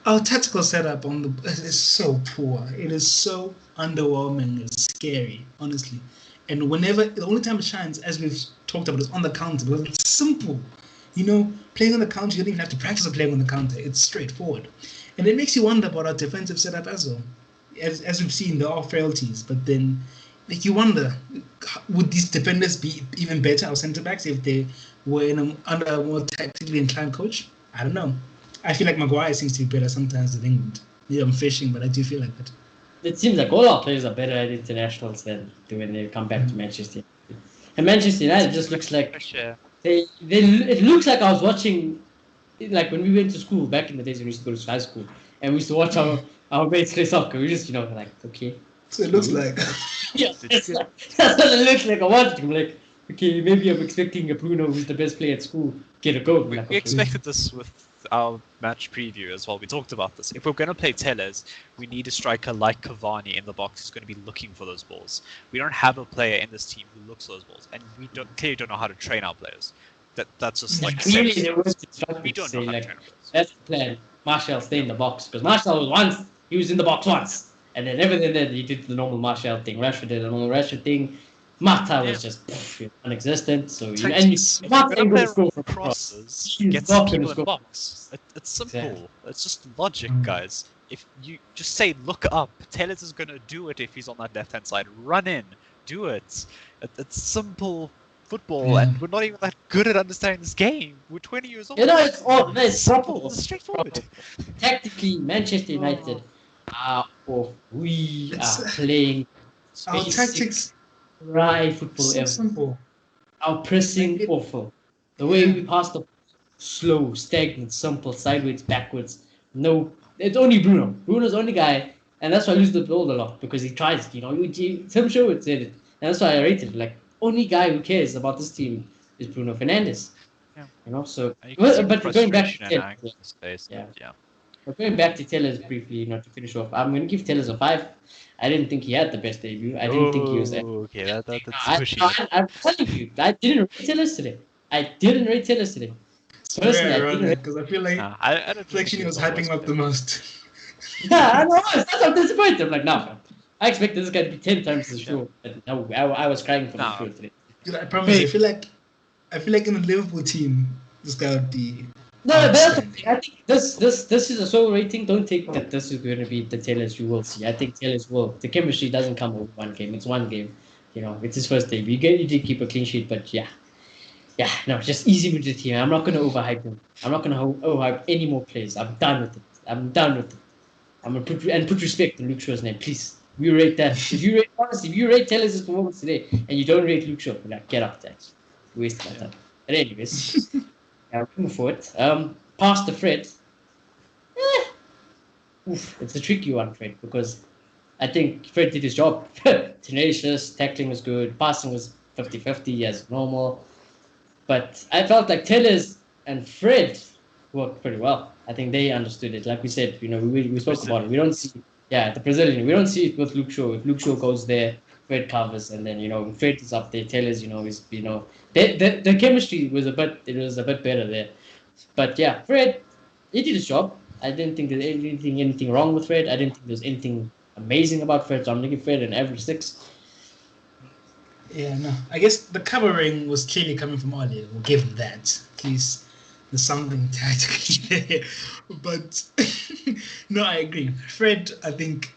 our tactical setup on the is so poor. It is so underwhelming. It's scary, honestly. And whenever the only time it shines, as we've talked about, is on the counter because it's simple. Playing on the counter, you don't even have to practice on playing on the counter. It's straightforward, and it makes you wonder about our defensive setup as well. As we've seen, there are frailties, but then like you wonder, would these defenders be even better, our centre backs, if they were under a more tactically inclined coach? I don't know. I feel like Maguire seems to be better sometimes than England. Yeah, I'm fishing, but I do feel like that. It seems like all our players are better at internationals than when they come back to Manchester United. And Manchester United just looks like it looks like I was watching, like when we went to school back in the days when we used to go to high school and we used to watch our mates play soccer. We just like, okay. So it looks like. Yeah, that's what it looks like. I watched him like, okay, maybe I'm expecting a Bruno who's the best player at school get a goal. We Like, okay. expected this with our match preview as well. We talked about this. If we're going to play Tellers, we need a striker like Cavani in the box who's going to be looking for those balls. We don't have a player in this team who looks for those balls, and we clearly don't know how to train our players. That's just like clearly they were we don't know how to train our players. That's the plan. Martial stay in the box because Martial he was in the box once, and then everything then he did the normal Martial thing. Rashford did the normal Rashford thing. Mata was just non-existent. So Mata ain't gonna score from crosses. He's Gets not people gonna in score. box. It's simple. Exactly. It's just logic, guys. If you just say look up, Tellez is gonna do it if he's on that left-hand side. Run in, do it. It's simple football, and we're not even that good at understanding this game. We're 20 years old. It's simple. proper. It's straightforward. Tactically, Manchester United are off. We are playing Our tactics right football so ever. simple. Our pressing awful. The way we pass the slow, stagnant, simple, sideways, backwards. No, it's only Bruno. Bruno's the only guy, and that's why I lose the ball a lot because he tries. Tim Sherwood said it, and that's why I rated it. Like only guy who cares about this team is Bruno Fernandes. Yeah. So but going back to But going back to Tellers briefly, to finish off, I'm going to give Tellers a 5. I didn't think he had the best debut. I didn't think he was. Okay, that's pushy. I'm telling you, I didn't rate Tellers today. Personally, I didn't rate. Because I feel like I don't think he was hyping up the most. Yeah, I know. That's what I'm disappointed. I'm like, nah, I expected this guy to be 10 times as sure. But no, I was crying for the show today. Dude, I promise. I feel like in the Liverpool team, this guy would be. No, that's the thing. I think this is a sole rating. Don't take that this is going to be the Tellers you will see. I think Tellers will. The chemistry doesn't come over one game. It's one game. It's his first debut. You did keep a clean sheet, but yeah, no, just easy with the team. I'm not going to overhype him. I'm not going to overhype any more players. I'm done with it. I'm going to put respect in Luke Shaw's name, please. We rate that. If you rate Tellers' performance today and you don't rate Luke Shaw, get off that. Waste my time. But anyways. Moving forward, past the Fred. It's a tricky one, Fred, because I think Fred did his job. Tenacious, tackling was good, passing was 50-50 as normal. But I felt like Tellers and Fred worked pretty well. I think they understood it. Like we said, we spoke about it. We don't see, the Brazilian. We don't see it with Luke Shaw. If Luke Shaw goes there, Fred covers, and then Fred is up there. Tellers, is the chemistry was a bit better there. But yeah, Fred, he did his job. I didn't think there's anything wrong with Fred. I didn't think there's anything amazing about Fred. So I'm gonna give Fred an average 6. Yeah, no. I guess the covering was clearly coming from Oli. We'll give him that. At least there's something tactically there. But no, I agree. Fred, I think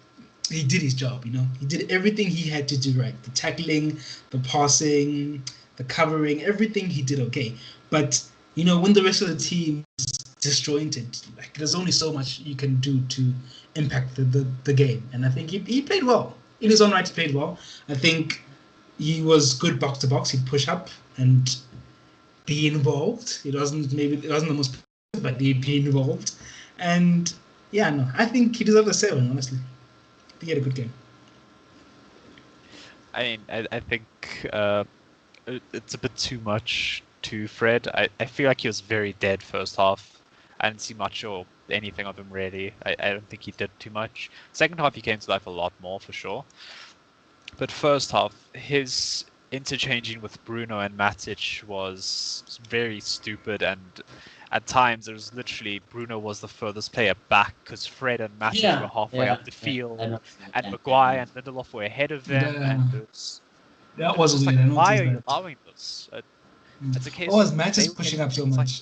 he did his job, He did everything he had to do right. The tackling, the passing, the covering, everything he did okay. But, when the rest of the team is disjointed, there's only so much you can do to impact the game. And I think he played well. In his own right, he played well. I think he was good box to box. He'd push up and be involved. It wasn't the most, but he'd be involved. And, I think he deserved a 7, honestly. He had a good game. I mean, I think it's a bit too much to Fred. I feel like he was very dead first half. I didn't see much or anything of him really. I don't think he did too much. Second half he came to life a lot more for sure. But first half, his interchanging with Bruno and Matic was very stupid, and at times there was literally Bruno was the furthest player back because Fred and Matic were halfway up the field, I know. and Maguire and Lindelof were ahead of them, and it was That was just weird. like, I why noticed are you that. allowing this? It's a case. Oh, was Matt they is were pushing getting up so things like- much?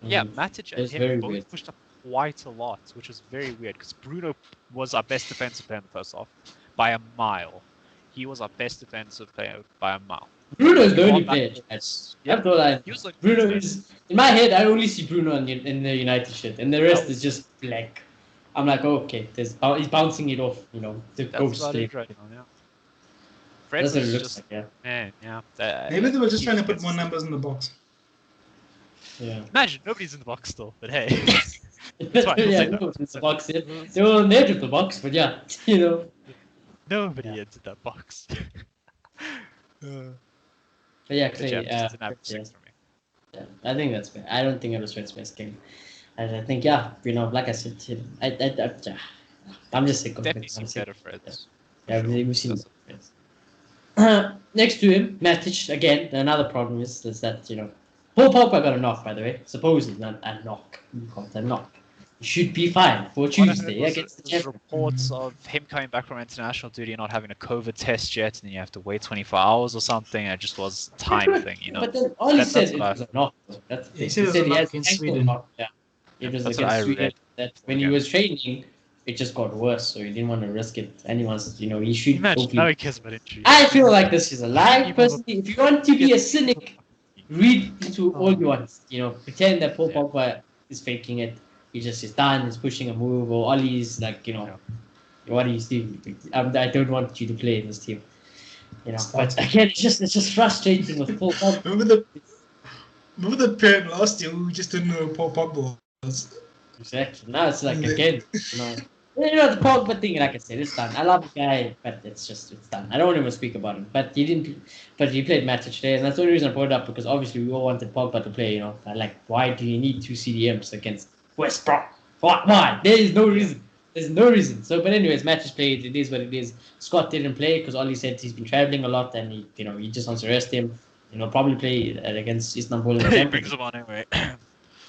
Yeah, Matic and It's him very both weird. pushed up quite a lot, which was very weird because Bruno was our best defensive player in the first half by a mile. He was our best defensive player by a mile. Bruno is the On only that player. basis, That's all I. he was like Bruno is in my head. I only see Bruno in the United shit, and the rest is just black. I'm like, okay, he's bouncing it off, to That's ghost about play. it right now, yeah. Fred That's what it was looks just, like, yeah. man, yeah. Maybe they were just he trying to put gets- more numbers in the box. Yeah. Imagine nobody's in the box still, but hey. That's fine, we'll Yeah, take that. no, it's the box. Yeah. They were on the edge of the box, but yeah, Nobody Yeah. entered that box. But yeah, But yeah, clearly, just an average yeah, 6 for me. yeah. I think that's fair. I don't think it was Fred's best game. And I think, yeah, like I said, I'm just sick of Definitely it. seen I'm sick. better Freds. Yeah, sure. we've seen That's- it. Next to him, Matic, again, another problem is that, Paul Pogba got a knock, by the way. Supposedly, not a knock. You call it a knock. He should be fine for What I heard Tuesday was against the there's champion. reports of him coming back from international duty and not having a COVID test yet, and then you have to wait 24 hours or something. It just was a time thing, But then all he That's said what I- it was a knock. That's the He thing. said it was a he knock has against ankle Sweden. knock. Yeah. It was That's what I against Sweden. read. That when he Again. was training, it just got worse, so he didn't want to risk it. And he wants, he should. Imagine, hopefully- now he cares about injury. I feel like this is a lie, People- personally. If you want to be a cynic, read into all you want. Pretend that Paul Yeah. Pogba is faking it. He just is done, he's pushing a move, or Ollie's like, what are you doing? I don't want you to play in this team. But again, it's just frustrating with Paul Pogba. Remember the parent last year who just didn't know who Paul Pogba was? Exactly. Now it's like again, the Pogba thing. Like I said, it's done. I love the guy, but it's done. I don't want to even speak about him. But he didn't. But he played Matic today, and that's the only reason I brought it up because obviously we all wanted Pogba to play. Why do you need two CDMs against West Brom? Why? There is no reason. There's no reason. So, but anyways, Matic played. It is what it is. Scott didn't play because Ollie said he's been traveling a lot, and he just wants to rest him. Probably play against Istanbul in the He Champions brings him on anyway.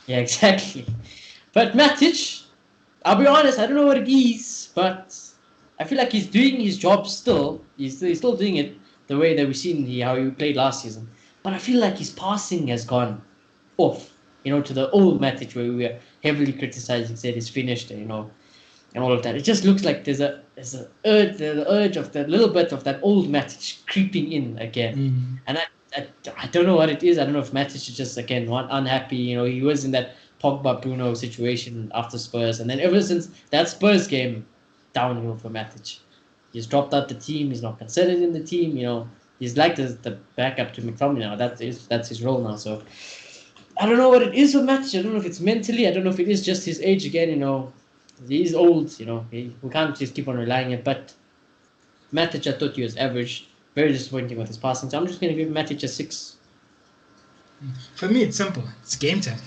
Yeah, exactly. But Matic, I'll be honest, I don't know what it is, but I feel like he's doing his job still. He's still doing it the way that we've seen how he played last season. But I feel like his passing has gone off, to the old Matic where we were heavily criticizing, said he's finished, and all of that. It just looks like there's the urge of that little bit of that old Matic creeping in again. And I don't know what it is. I don't know if Matic is just again unhappy. He was in that Pogba Bruno situation after Spurs, and then ever since that Spurs game, downhill for Matic. He's dropped out the team. He's not considered in the team. He's like the backup to McTominay now. That's his role now. So I don't know what it is with Matic. I don't know if it's mentally. I don't know if it is just his age again. He's old. We can't just keep on relying on it. But Matic, I thought he was average. Very disappointing with his passing. So I'm just going to give Matic a 6. For me, it's simple. It's game time.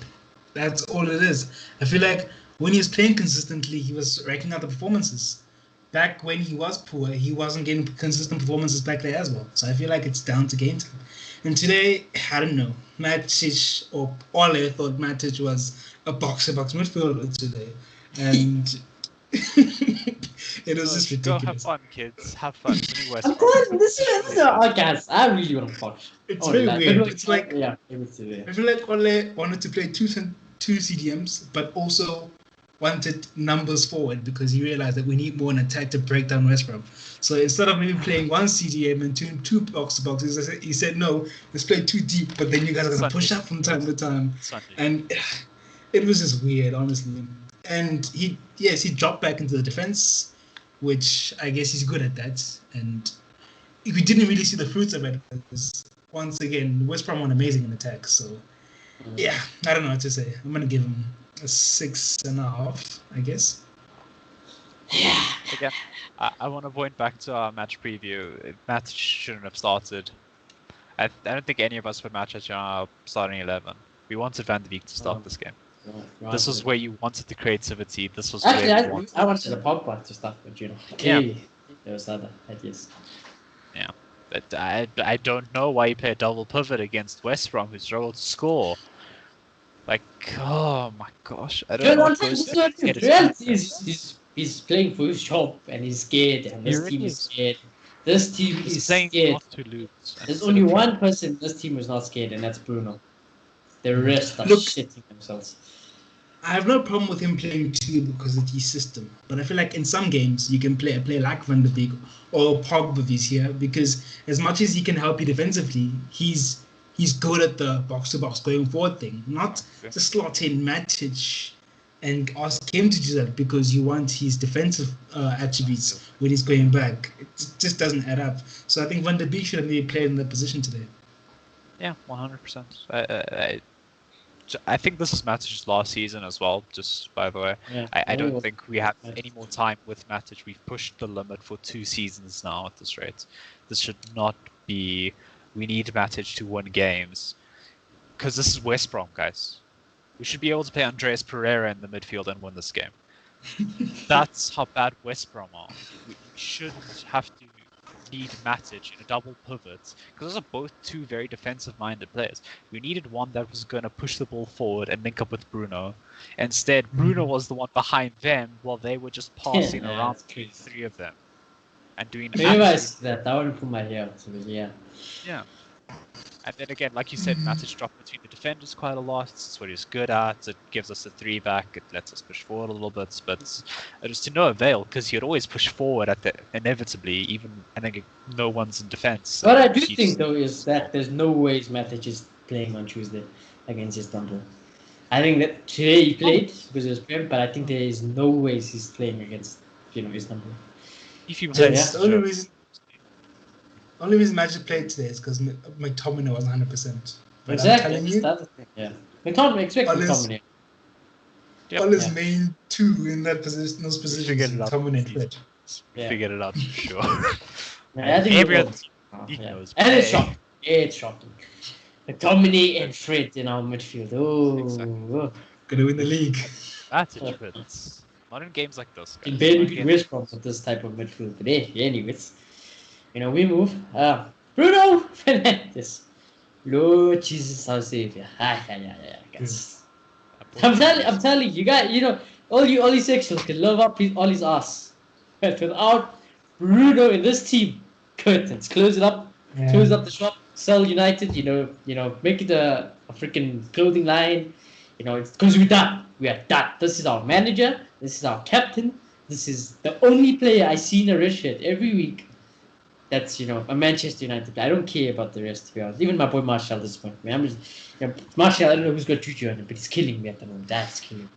That's all it is. I feel like when he was playing consistently, he was racking out the performances. Back when he was poor, he wasn't getting consistent performances back there as well. So I feel like it's down to game time. And today, I don't know. Matic or Ole thought Matic was a box-to-box midfielder today. And it was just ridiculous. Go have fun, kids. Have fun. I'm telling you, this is guys. I really want to watch. It's very weird. It's like yeah, it's severe. I feel like Ole wanted to play two CDMs, but also wanted numbers forward because he realized that we need more in attack to break down West Brom. So instead of maybe playing one CDM and two box-to-boxes, he said, no, let's play two deep, but then you guys are going to push up from time to time. And it was just weird, honestly. And he dropped back into the defense, which I guess he's good at that. And we didn't really see the fruits of it because, once again, West Brom were amazing in attack. So, yeah, I don't know what to say. I'm going to give him a 6.5, I guess. Yeah. Again, I want to point back to our match preview. Match shouldn't have started. I don't think any of us put Match in our starting 11. We wanted Van de Beek to start this game. Right. This was where you wanted the creativity. This was Actually, where you wanted... I wanted a Pogba to start with, Clearly, there was other ideas. Yeah, but I don't know why you play a double pivot against West Brom, who struggled to score. Like, oh my gosh, I don't John know what Hunter, goes this through is his the head. reality is he's playing for his job and he's scared and He this really team is is. scared. This team He's is playing scared. not to lose There's instead only of trying. one person in this team who's not scared, and that's Bruno. The rest are Look, shitting themselves. I have no problem with him playing two because of his system, but I feel like in some games you can play a player like Van der Beek or Pogba if he's here, because as much as he can help you defensively, he's good at the box to box going forward thing, not Okay. just slot in Matic and ask him to do that because you want his defensive attributes when he's going back. It just doesn't add up. So I think Van der Beek should have maybe played in that position today. Yeah, 100%. I think this is Matic's last season as well, just by the way. Yeah, I maybe don't think we have Matic. any more time with Matic. We've pushed the limit for 2 seasons now at this rate. This should not be... We need Matic to win games. Because this is West Brom, guys. We should be able to play Andreas Pereira in the midfield and win this game. That's how bad West Brom are. We shouldn't have to need Matic in a double pivot, because those are both two very defensive-minded players. We needed one that was going to push the ball forward and link up with Bruno. Instead, Bruno was the one behind them while they were just passing Yeah, around that's between the crazy. 3 of them and doing Whenever I absolute... see that, I want to put my hair out. So, yeah. Yeah. And then again, like you said, Matic dropped between the defenders quite a lot. It's what he's good at. It gives us a 3-back. It lets us push forward a little bit, but it was to no avail because he'd always push forward at the inevitably, even I think no one's in defense. What I do He think just- though is that there's no ways Matic is playing on Tuesday against Istanbul. I think that today he played because it was Prem, but I think there is no ways he's playing against Istanbul. if he So, plays, yeah. The only reason Magic played today is because McTominay was 100%. But Exactly. I'm telling That's you, the other thing. Yeah. McTominay, expect Unless- McTominay. Yep. all his Yeah. main two in that position, those Figured positions, it out. McTominay and Fred. Yeah. figured it out for sure. Yeah, I think every we other will. team, he Yeah. knows. And it's play. shocking. It's shocking. McTominay and Fred in our midfield. Oh, Exactly. oh. Gonna win the league. Matic, but not in games like this. Can Guys. barely Not beat in West Brom with this type of midfield. But anyways, we move. Bruno Fernandes. Lord Jesus, our Savior. Guys. I'm telling you guys, all you sexuals can love up all his ass. But without Bruno in this team, curtains. Close it up. Yeah. Close up the shop. Sell United, make it a freaking clothing line. It's because we're done. We are done. This is our manager. This is our captain. This is the only player I see in a red shirt every week. That's a Manchester United player. I don't care about the rest, to be honest. Even my boy Martial at this point. I mean, I'm just, Martial, I don't know who's got juju on him, but he's killing me at the moment. That's killing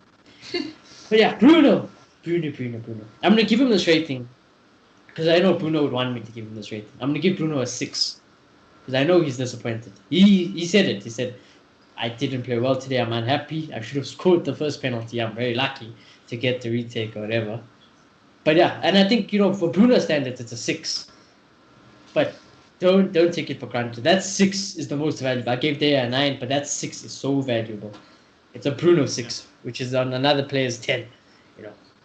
me. But yeah, Bruno. I'm gonna give him this rating because I know Bruno would want me to give him this rating. I'm gonna give Bruno a 6 because I know he's disappointed. He said it. He said, "I didn't play well today. I'm unhappy. I should have scored the first penalty. I'm very lucky to get the retake or whatever." But yeah, and I think for Bruno standards, it's a 6. But don't take it for granted. That 6 is the most valuable. I gave Daya a 9, but that 6 is so valuable. It's a Bruno 6, which is on another player's 10.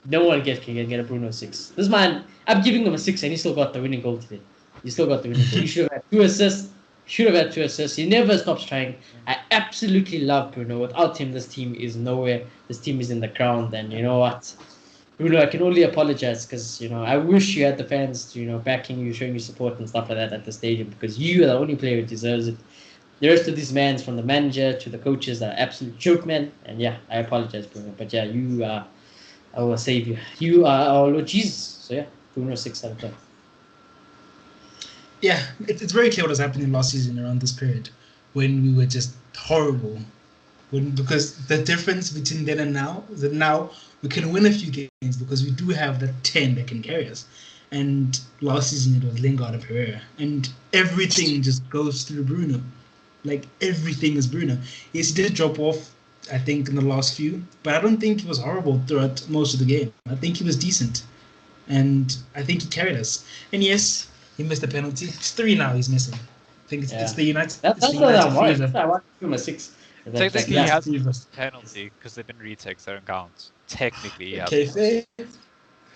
No one can get a Bruno 6. This man, I'm giving him a 6, and he still got the winning goal today. He still got the winning goal. He should have had 2 assists. Should have had 2 assists. He never stops trying. I absolutely love Bruno. Without him, this team is nowhere. This team is in the ground. And you know what? Bruno, I can only apologize because, I wish you had the fans, backing you, showing you support and stuff like that at the stadium because you are the only player who deserves it. The rest of these men, from the manager to the coaches, are absolute joke men. And yeah, I apologize, Bruno. But yeah, you are our savior. You are our Lord Jesus. So yeah, Bruno 6 out of 10. Yeah, it's very clear what was happening last season around this period when we were just horrible. Because the difference between then and now is that now we can win a few games because we do have that 10 that can carry us. And last season it was Lingard and Pereira. And everything just goes through Bruno. Like everything is Bruno. Yes, he did drop off, I think, in the last few, but I don't think he was horrible throughout most of the game. I think he was decent. And I think he carried us. And yes, he missed a penalty. It's 3 now he's missing. I think it's the United. That's it's the what I United want. fever. I want to give him a 6. Technically, Yeah. he has a penalty because they've been retakes. They don't count. Technically, yeah. Okay, fair.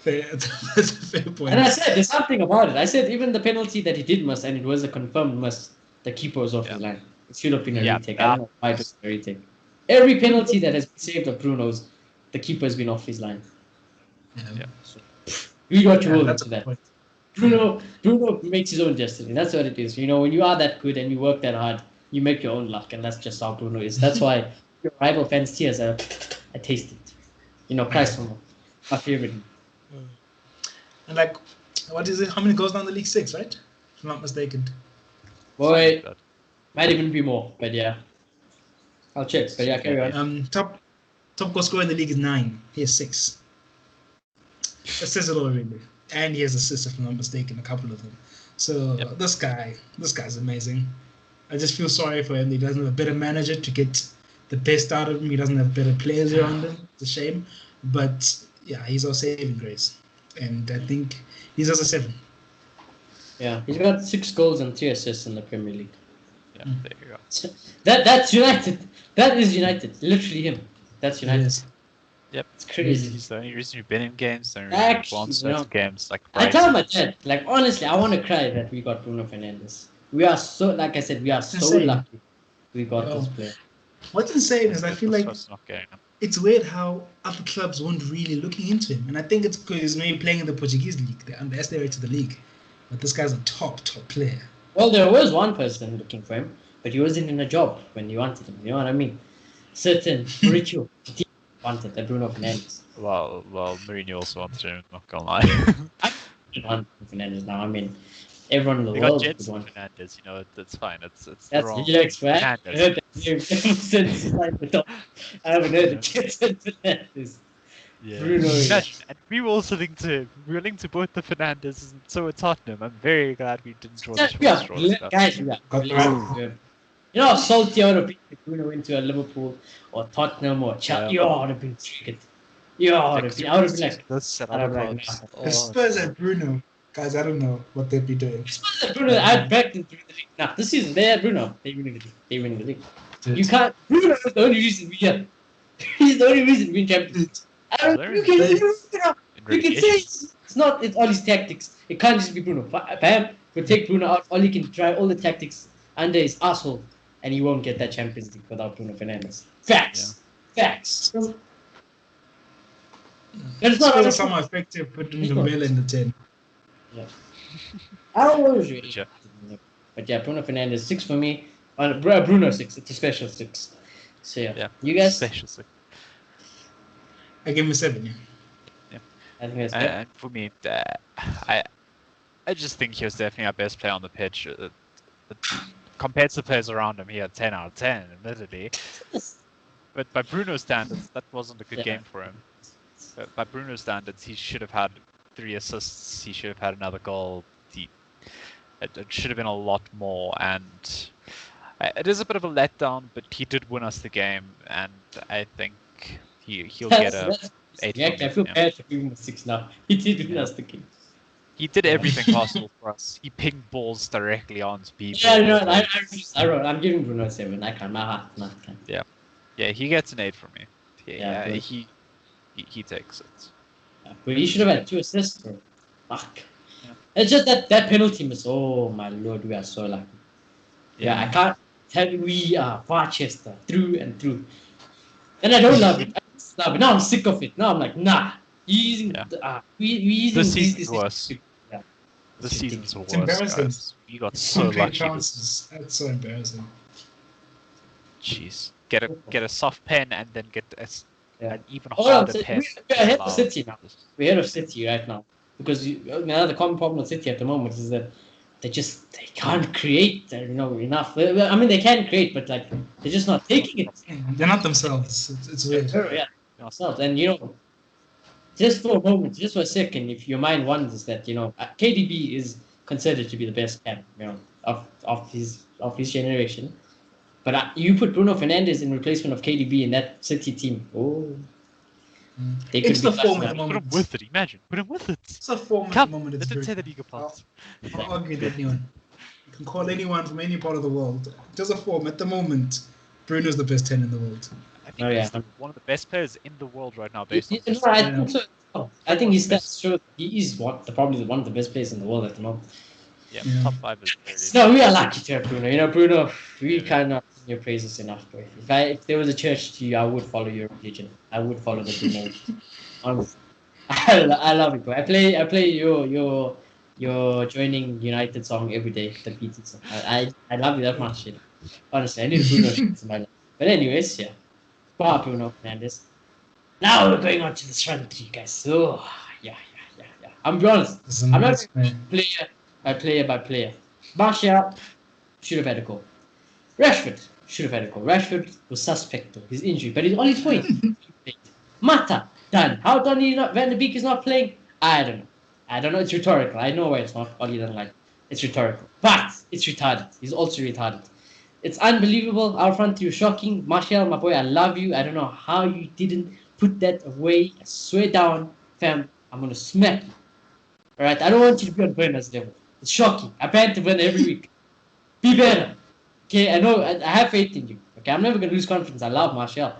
That's a fair point. And I said, there's something about it. I said, even the penalty that he did miss, and it was a confirmed miss, the keeper was off his line. It should have been a retake. I don't know why it was a retake. Every penalty that has been saved of Bruno's, the keeper's been off his line. Yeah. So, read what you Yeah, will that's a into good that. point. Bruno makes his own destiny. That's what it is. When you are that good and you work that hard, you make your own luck, and that's just how Bruno is. That's why your rival fans' tears I taste it. Christ from my favorite. And like, what is it? How many goals down the league? 6, right? If I'm not mistaken. Boy, Something like might even be more, but yeah. I'll check. But yeah, carry on. Top goal scorer in the league is 9. He has 6. That says it all, really. And he has assists, if I'm not mistaken, a couple of them. So this guy's amazing. I just feel sorry for him. He doesn't have a better manager to get the best out of him. He doesn't have better players around him. It's a shame. But yeah, he's our saving grace. And I think he's also 7. Yeah, he's got 6 goals and 3 assists in the Premier League. Yeah, there you go. That's United. That is United. Literally him. That's United. Yes. Yep, It's crazy. He's the only reason you've been in games. The only reason you've won certain games. Like I tell my Brighton. dad, honestly, I want to cry that we got Bruno Fernandes. We are so, like I said, we are so Insane. lucky we got this player. What's insane is I feel like Not getting him. it's weird how other clubs weren't really looking into him. And I think it's because he's maybe playing in the Portuguese league. They underestimated the league. But this guy's a top player. Well, there was one person looking for him, but he wasn't in a job when you wanted him. You know what I mean? Certain ritual wanted that Bruno Fernandes. Well, Mourinho also wanted him. Not gonna lie. I want Fernandes now. I mean, everyone in the They got world would Jensen want. Fernandes. It's fine. It's That's the wrong Felix, right? I Fernandes. heard that name ever since like the top. I haven't heard it. Jensen Fernandes. Yeah. Bruno, yeah. Imagine, and we were also linked to both the Fernandes and so were Tottenham. I'm very glad we didn't draw the short straw. Stuff. Guys, we are. You know how salty I would have been if Bruno went to a Liverpool or Tottenham or Chelsea. I would have been triggered. I would have been like, Let's set I up don't a like clubs. that. The Spurs and Bruno, guys, I don't know what they'd be doing. Bruno, I backed them through the league. Nah, this season they had Bruno. They winning the league. You can't. Bruno is the only reason we are. He's the only reason we win champions. You can say it's not. It's all his tactics. It can't just be Bruno. Bam, we'll take Bruno out. All he can try all the tactics under his asshole, and he won't get that Champions League without Bruno Fernandes. Facts. That is not Spurs are somewhat effective, putting the mill in the 10. Yeah. I don't know. Yeah. But yeah, Bruno Fernandes 6 for me. Bruno 6. It's a special 6. So yeah. You guys? Special 6. I give him a 7. Yeah. I think that's good. And for me, I just think he was definitely our best player on the pitch. Compared to the players around him, he had 10 out of 10, admittedly. But by Bruno's standards, that wasn't a good game for him. But by Bruno's standards, he should have had 3 assists. He should have had another goal. It should have been a lot more. And it is a bit of a letdown, but he did win us the game. And I think he'll get a 8. Yeah, I feel bad for giving him a 6 now. He did win us the game. He did everything possible for us. He pinged balls directly onto people. Yeah, no, I wrote. I'm giving Bruno a 7. I can't. My heart, not can. Yeah, he gets an 8 from me. Yeah, he takes it. Yeah, but he should have had 2 assists, bro. Fuck. Yeah. It's just that penalty miss. Oh my lord, we are so lucky. Yeah, I can't tell you we are VARchester through and through. And I don't love it. I just love it. Now I'm sick of it. Now I'm like, nah. We using the season's worse. Yeah. The season's worse. It's embarrassing. Guys. We got so lucky. Chances. That's so embarrassing. Jeez. Get a soft pen and then get an even Oh, harder pen. we're ahead of City now. We're ahead of City right now. Because the common problem with City at the moment is that they can't create enough. I mean, they can create, but like they're just not taking it. They're not themselves. It's weird. Yeah, themselves. And just for a moment, just for a second, if your mind wonders that KDB is considered to be the best cap, of his generation. But you put Bruno Fernandes in replacement of KDB in that City team. Oh, they could It's the be form tough, at the man. Put him moment. with it. Imagine. Put him with it. It's the form at the Come. moment. Let It's him say very that he can pass. I'll argue with anyone. You can call anyone from any part of the world. Just a form at the moment. Bruno's the best 10 in the world. I think Oh, yeah. he's one of the best players in the world right now, based on No, this. I think so. I think his stats show he is probably one of the best players in the world at the moment. Yeah, Yeah. top 5 is really. No, we are lucky to have Bruno. You know, Bruno, we cannot sing your praises enough, bro. If there was a church to you, I would follow your religion. I would follow the Bruno. Honestly, I love it, bro. I play your joining United song every day. The PT song. I love you that much. You know. Honestly, I need Bruno in my life. But anyways, yeah. Wow, Bruno Fernandes. Now we're going on to this front three, guys. So yeah. I'm be honest. I'm not player by player. Martial should have had a goal. Rashford should have had a goal. Rashford was suspect of his injury, but he's on his way. Mata done. How done he not? Van de Beek is not playing. I don't know. It's rhetorical. I know why it's not. All you don't like. It's rhetorical, but it's retarded. He's also retarded. It's unbelievable. Our front three was shocking. Martial, my boy, I love you. I don't know how you didn't put that away. I swear down, fam. I'm gonna smack you. All right. I don't want you to be on Bernard's level. It's shocking. I plan to win every week. Be better. Okay, I know. I have faith in you. Okay, I'm never gonna lose confidence. I love Martial.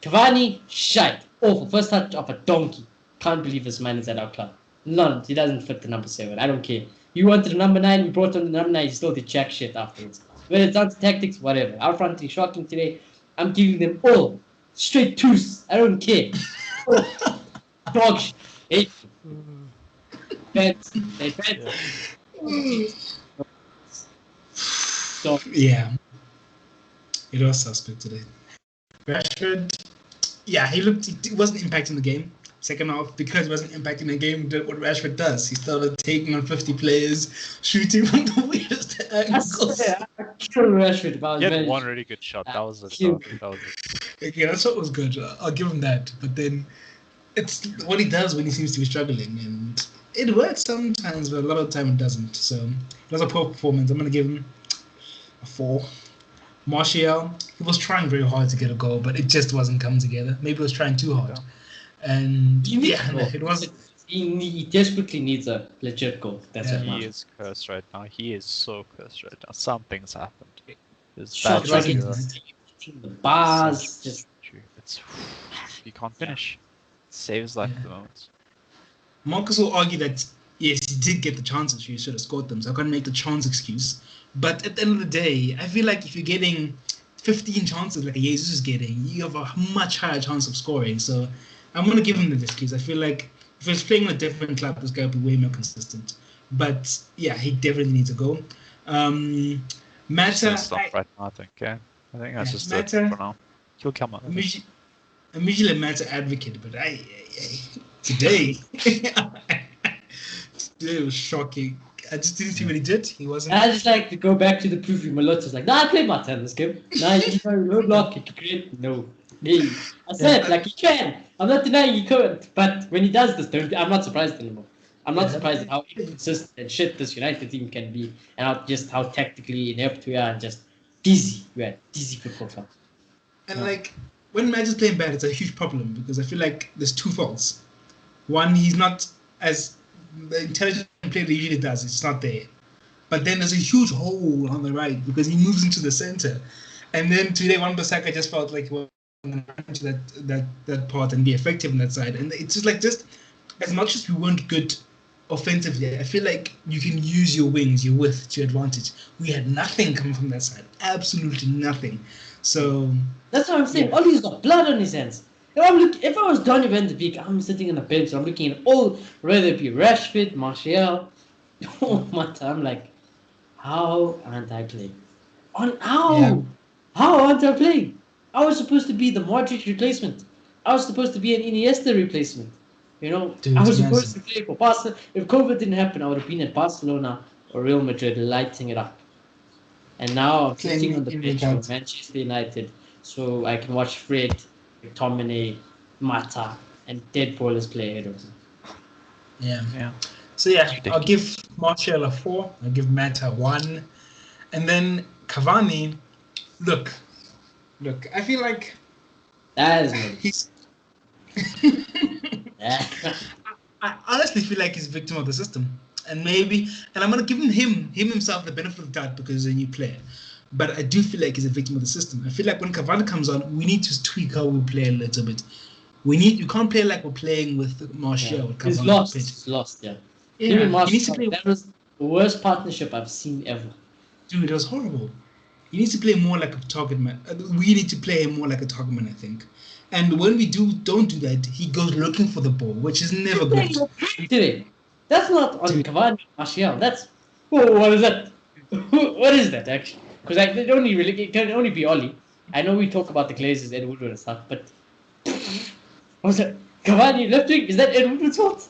Cavani, shite. Awful. First touch of a donkey. Can't believe this man is at our club. None. He doesn't fit the number 7. I don't care. You wanted the number 9. We brought on the number 9. He still did jack shit afterwards. Whether it's down to tactics, whatever. Our front three shocking today. I'm giving them all straight twos. I don't care. Dog shit. Hate you. Bets. They bet. So, Yeah, it was suspect today. Rashford, yeah, he wasn't impacting the game. Second half, because he wasn't impacting the game, did what Rashford does. He started taking on 50 players, shooting from the weirdest angles. I killed Rashford about He had one really good shot. That was it. Okay, that's what was good. I'll give him that. But then it's what he does when he seems to be struggling, and it works sometimes, but a lot of the time it doesn't. So it was a poor performance. I'm gonna give him a 4. Martial, he was trying very hard to get a goal, but it just wasn't coming together. Maybe he was trying too hard. And it was. He desperately needs a legit goal. That's what He is cursed right now. He is so cursed right now. Something's happened. There's Shots bad like shooter. the bars, just It's he can't finish. Saves life at the moment. Marcus will argue that yes, he did get the chances. You should have scored them. So I can't make the chance excuse. But at the end of the day, I feel like if you're getting 15 chances like a Jesus is getting, you have a much higher chance of scoring. So I'm going to give him the excuse. I feel like if he was playing in a different club, this guy would be way more consistent. But yeah, he definitely needs to go. Mata, Stop right now, I think. Yeah, I think that's just it Mata, for now. He'll come up. I'm usually a Mata advocate, but today, today was shocking. I just didn't see what he did. He wasn't. I just like to go back to the preview. Malotta's like, I played Mata in this game. You no block, you can create. No. I said, like, he can. I'm not denying he could. But when he does this, I'm not surprised anymore. I'm not surprised at how inconsistent and shit this United team can be, and how tactically inept we are, and just dizzy. We are dizzy football club. And like, when Matt is playing bad, it's a huge problem because I feel like there's two faults. One, he's not as intelligent player he usually does. It's not there. But then there's a huge hole on the right because he moves into the center. And then today, Wan-Bissaka just felt like he was into that part and be effective on that side. And it's just as much as we weren't good offensively, I feel like you can use your wings, your width to your advantage. We had nothing coming from that side. Absolutely nothing. So that's what I'm saying. Yeah. Ollie's got blood on his hands. If I was Donny Van de Beek, I'm sitting on the bench. I'm looking at all, whether it be Rashford, Martial, I'm like, how aren't I playing? How aren't I playing? I was supposed to be the Modric replacement. I was supposed to be an Iniesta replacement. Dude, I was supposed to play for Barcelona. If COVID didn't happen, I would have been at Barcelona or Real Madrid lighting it up. And now I'm sitting on the bench for Manchester United so I can watch Fred, McTominay, Mata, and Dead Ballers play ahead of him. Yeah. So I'll give Martial a 4. I'll give Mata a 1. And then Cavani, look, I feel like that is he's I honestly feel like he's a victim of the system. And I'm going to give him himself the benefit of the doubt because he's a new player. But I do feel like he's a victim of the system. I feel like when Cavani comes on, we need to tweak how we play a little bit. You can't play like we're playing with Martial. He's lost, yeah. He needs to play. That was worst partnership I've seen ever. Dude, it was horrible. He needs to play more like a target man. We need to play him more like a target man, I think. And when we don't do that, he goes looking for the ball, which is never good. Today, that's not on Cavani Martial. That's what is that? What is that actually? Because it can only be Oli. I know we talk about the Glazers, Ed Woodward and stuff, but what was that? Cavani left wing, is that Ed Woodward's fault?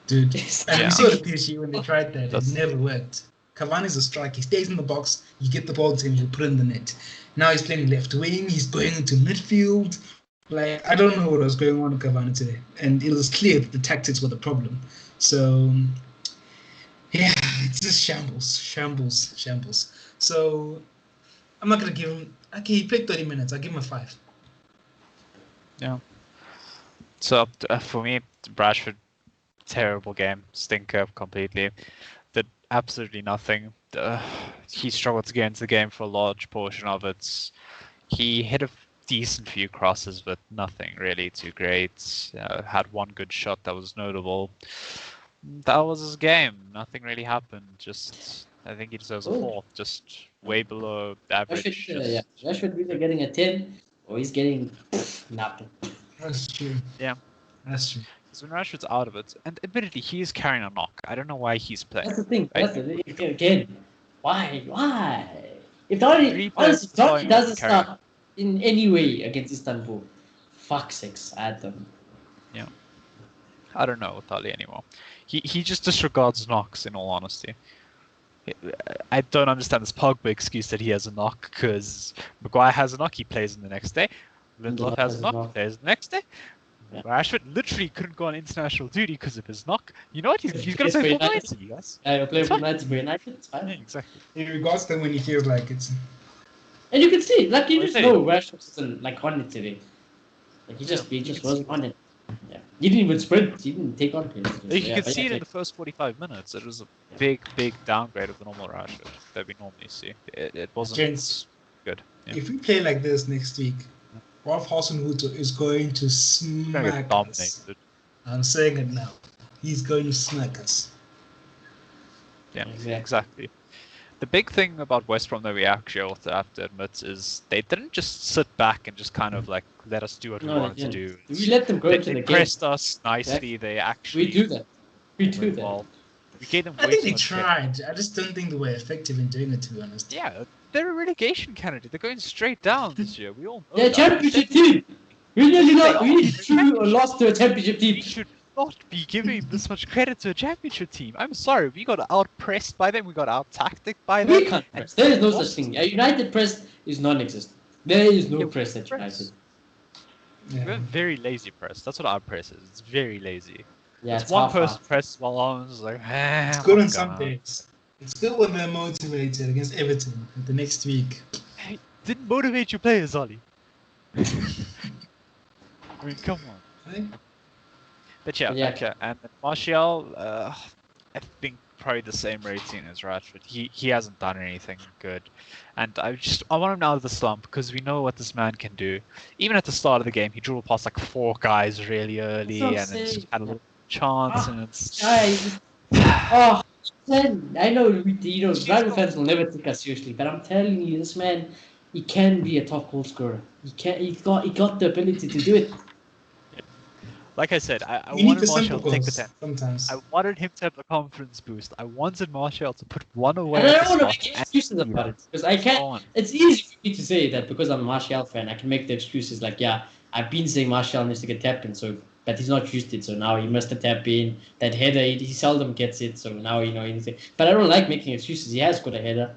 Dude, and Yeah. we saw the PSG when they tried that. That's- It never worked. Cavani's a striker. He stays in the box. You get the ball to him. You put it in the net. Now he's playing left wing. He's going into midfield. Like, I don't know what was going on with Cavani today. And it was clear that the tactics were the problem. So, yeah, it's just shambles. So, I'm not going to give him... Okay, he played 30 minutes. I'll give him a 5. Yeah. So for me, Rashford, terrible game, stinker completely. Did absolutely nothing. He struggled to get into the game for a large portion of it. He hit a decent few crosses, but nothing really too great. Had one good shot that was notable. That was his game. Nothing really happened. Just, I think he deserves a 4. Just way below average. Rashford either getting a 10 or he's getting nothing. That's true. Yeah. That's true. Because when Rashford's out of it, and admittedly he is carrying a knock. I don't know why he's playing. That's the thing. Right? That's the thing. Again, why? If Donny doesn't start in any way against Istanbul, fuck's sakes, I don't. I don't know with Ali anymore. He just disregards knocks, in all honesty. I don't understand this Pogba excuse that he has a knock, because Maguire has a knock, he plays in the next day. Lindelof has a knock, he plays the next day. Yeah. Rashford literally couldn't go on international duty because of his knock. You know what? He's going to play for United, you guys. He'll play for United, it's fine. Yeah, exactly. He regards them when he feels like it. And you can see, like, you Well, just I know Rashford isn't like on it today. Like he just wasn't on it. Yeah, he didn't even sprint. He didn't take on pace. You could see it in the first 45 minutes. It was a big downgrade of the normal Rashford that we normally see. It wasn't Gents, good. Yeah. if we play like this next week, Rolf Hasenhutter is going to We're gonna get smack us. dominated. I'm saying it now. He's going to smack us. Yeah, Exactly. exactly. The big thing about West Brom that we actually also have to admit is they didn't just sit back and just kind of like let us do what we wanted to do. We let them go They, into they the game. pressed us nicely. They actually We do that. We were do that. involved. We gave them I way think too they much credit. tried. I just don't think they were effective in doing it, to be honest. Yeah, they're a relegation candidate. They're going straight down this year. We all know They're a that. championship team. We nearly drew or lost to a championship We team. should not be giving this much credit to a championship team. I'm sorry, we got out-pressed by them. We got out-tacticked by them. We can't press. There is no such thing. A United press is non-existent. There is no Yeah, press at press. United. We're Yeah. very lazy press. That's what our press is. It's very lazy. Yeah, It's it's one half-half. person press while others like, It's good on some days. It's good when they're motivated against Everton the next week. Hey, didn't motivate your players, Ollie. I mean, come on. I think But yeah, Yeah. and Martial, I think probably the same rating as Rashford. He hasn't done anything good, and I want him out of the slump because we know what this man can do. Even at the start of the game, he dribbled past like 4 guys really early, That's what I'm and then just saying. had a little chance, and it's Guys, oh, man, I know rival fans will never take us seriously, but I'm telling you, this man, he can be a top goal scorer. He got the ability to do it. like I said, I we need wanted the Martial simple to take the goals 10. sometimes. I wanted him to have the confidence boost. I wanted Martial to put one away. And I at don't the want to start make excuses about it because I and can't. so on. It's easy for me to say that because I'm a Martial fan, I can make the excuses like, yeah, I've been saying Martial needs to get tapped in, so but he's not used it, so now he must have tapped in. That header, he seldom gets it, so now he needs it. But I don't like making excuses. He has got a header.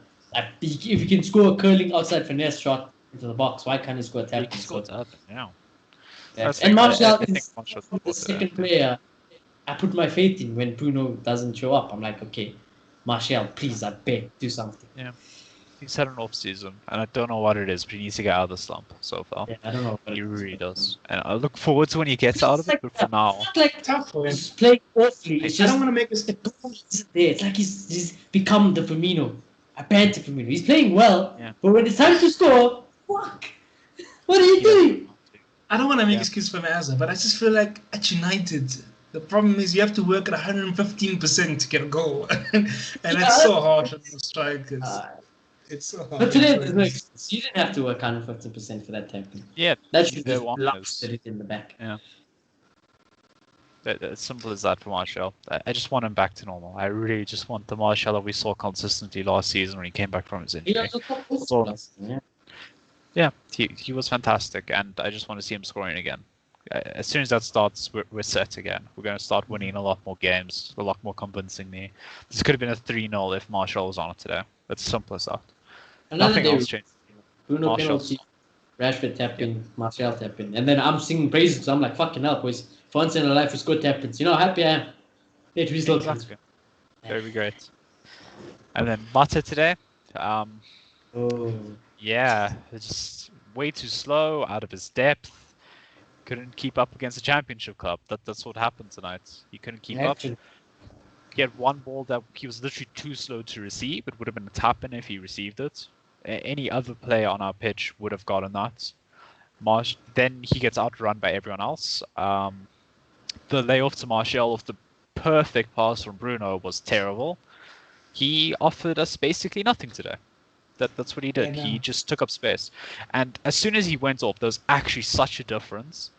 If he can score a curling outside finesse shot into the box, why can't he score a He tap? can score that now. Yes. I And think- Martial I think is Martial's the good, second player I put my faith in when Bruno doesn't show up. I'm like, okay, Martial, please, I beg, do something. He's had an off season, and I don't know what it is, but he needs to get out of the slump so far. Yeah, I don't know. He really does. And I look forward to when he gets out of it, but for now, It's not like Tough for him. he's playing awfully. It's I just don't want to make this. the ball isn't there. It's like he's become the Firmino, a bad Firmino. He's playing well, Yeah. but when it's time to score, fuck! What are you doing? I don't want to make Yeah. excuse for Mazza, but I just feel like at United, The problem is you have to work at 115% to get a goal, and it's so hard for the strikers. It's so hard. But today, there's no excuse. You didn't have to work 150% for that tackle. Yeah, That should there just one lobster is. it in the back. Yeah. As simple as that for Martial. I just want him back to normal. I really just want the Martial that we saw consistently last season when he came back from his He injury. was a top That's all. yeah. Yeah, he was fantastic, and I just want to see him scoring again. As soon as that starts, we're set again. We're going to start winning a lot more games, a lot more convincingly. This could have been a 3-0 if Martial was on it today. It's simple as that. Another Nothing day, else changed. Bruno Martial. penalty, Rashford tapping, Martial tapping. And then I'm singing praises because I'm like, fucking hell, boys. For once in a life, we scored tappings. You know how happy I am. It results. Exactly. Very great. And then Mata today. Oh. Yeah, it's just way too slow, out of his depth. Couldn't keep up against the championship club. That's what happened tonight. He couldn't keep up. He had one ball that he was literally too slow to receive. It would have been a tap-in if he received it. Any other player on our pitch would have gotten that. Then he gets outrun by everyone else. The layoff to Martial of the perfect pass from Bruno was terrible. He offered us basically nothing today. That's what he did. He just took up space. And as soon as he went off, there was actually such a difference.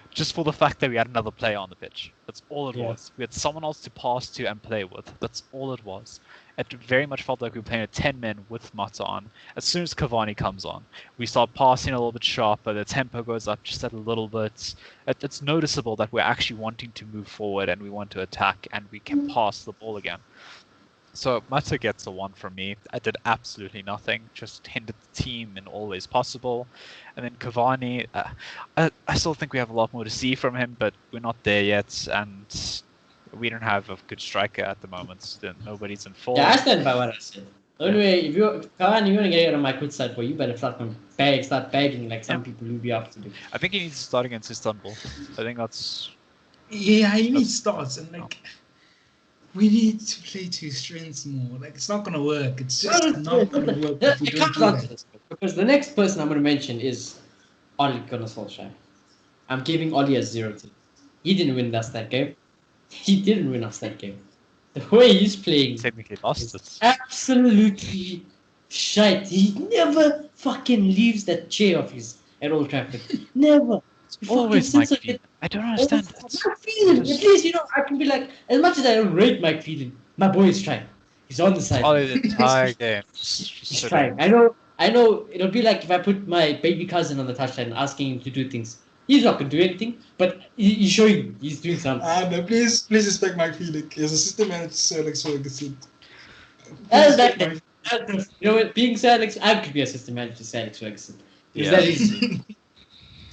Just for the fact that we had another player on the pitch. That's all it was. We had someone else to pass to and play with. That's all it was. It very much felt like we were playing with 10 men with Mata on. As soon as Cavani comes on, we start passing a little bit sharper. The tempo goes up just a little bit. It's noticeable that we're actually wanting to move forward and we want to attack and we can pass the ball again. So Mata gets a 1 from me. I did absolutely nothing, just hindered the team in all ways possible. And then Cavani, I still think we have a lot more to see from him, but we're not there yet, and we don't have a good striker at the moment. Nobody's in form. Yeah, I stand by what I said. The only way, if Cavani, you want to get out of my good side, boy, you better start bagging like some people will be up to do. I think he needs to start against Istanbul. I think that's... Yeah, he needs starts, and like... We need to play to strengths more. Like, it's not going to work. It's just not going to work if we don't do that. Because the next person I'm going to mention is Ole Gunnar Solskjaer. I'm giving Ole a 0 to. He didn't win us that game. He didn't win us that game. The way he's playing technically lost it. Absolutely shite. He never fucking leaves that chair of his at Old Trafford. Never. It's always Mike Phelan. I don't understand it. Mike Phelan. At least, you know, I can be like, as much as I don't rate Mike Phelan, my boy is trying. He's on the side. Oh, the entire game. He's trying. I know. It'll be like if I put my baby cousin on the touchline asking him to do things. He's not going to do anything, but he's showing he's doing something. No, please respect Mike Phelan. He's a system manager, Sir Alex Ferguson. You know what? Being Sir Alex, I could be a system manager to Sir Alex Ferguson. Is that easy?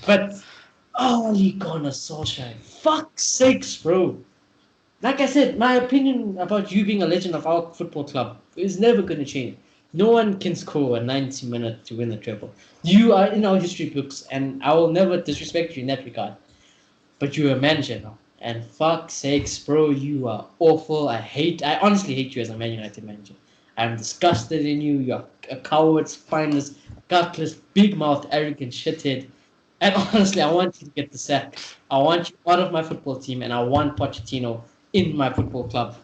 But Ole Gunnar Solskjaer, fuck's sakes, bro. Like I said, my opinion about you being a legend of our football club is never going to change. No one can score a 90-minute to win the treble. You are in our history books, and I will never disrespect you in that regard. But you're a manager now. And fuck's sakes, bro, you are awful. I honestly hate you as a Man United manager. I'm disgusted in you. You're a coward, spineless, gutless, big-mouthed, arrogant shithead. And honestly, I want you to get the sack. I want you out of my football team, and I want Pochettino in my football club.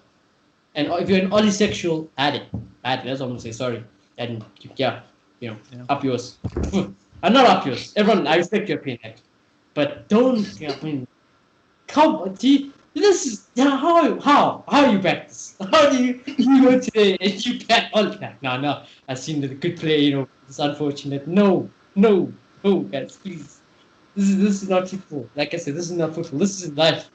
And if you're an Oli sexual, add it. That's what I'm going to say. Sorry. And up yours. I'm not up yours. Everyone, I respect your opinion. But don't, come on, this is, how you back this? How do you go today and you back Oli back? No, I've seen the good play, it's unfortunate. No, guys, please. This is not football. Like I said, this is not football. This is life.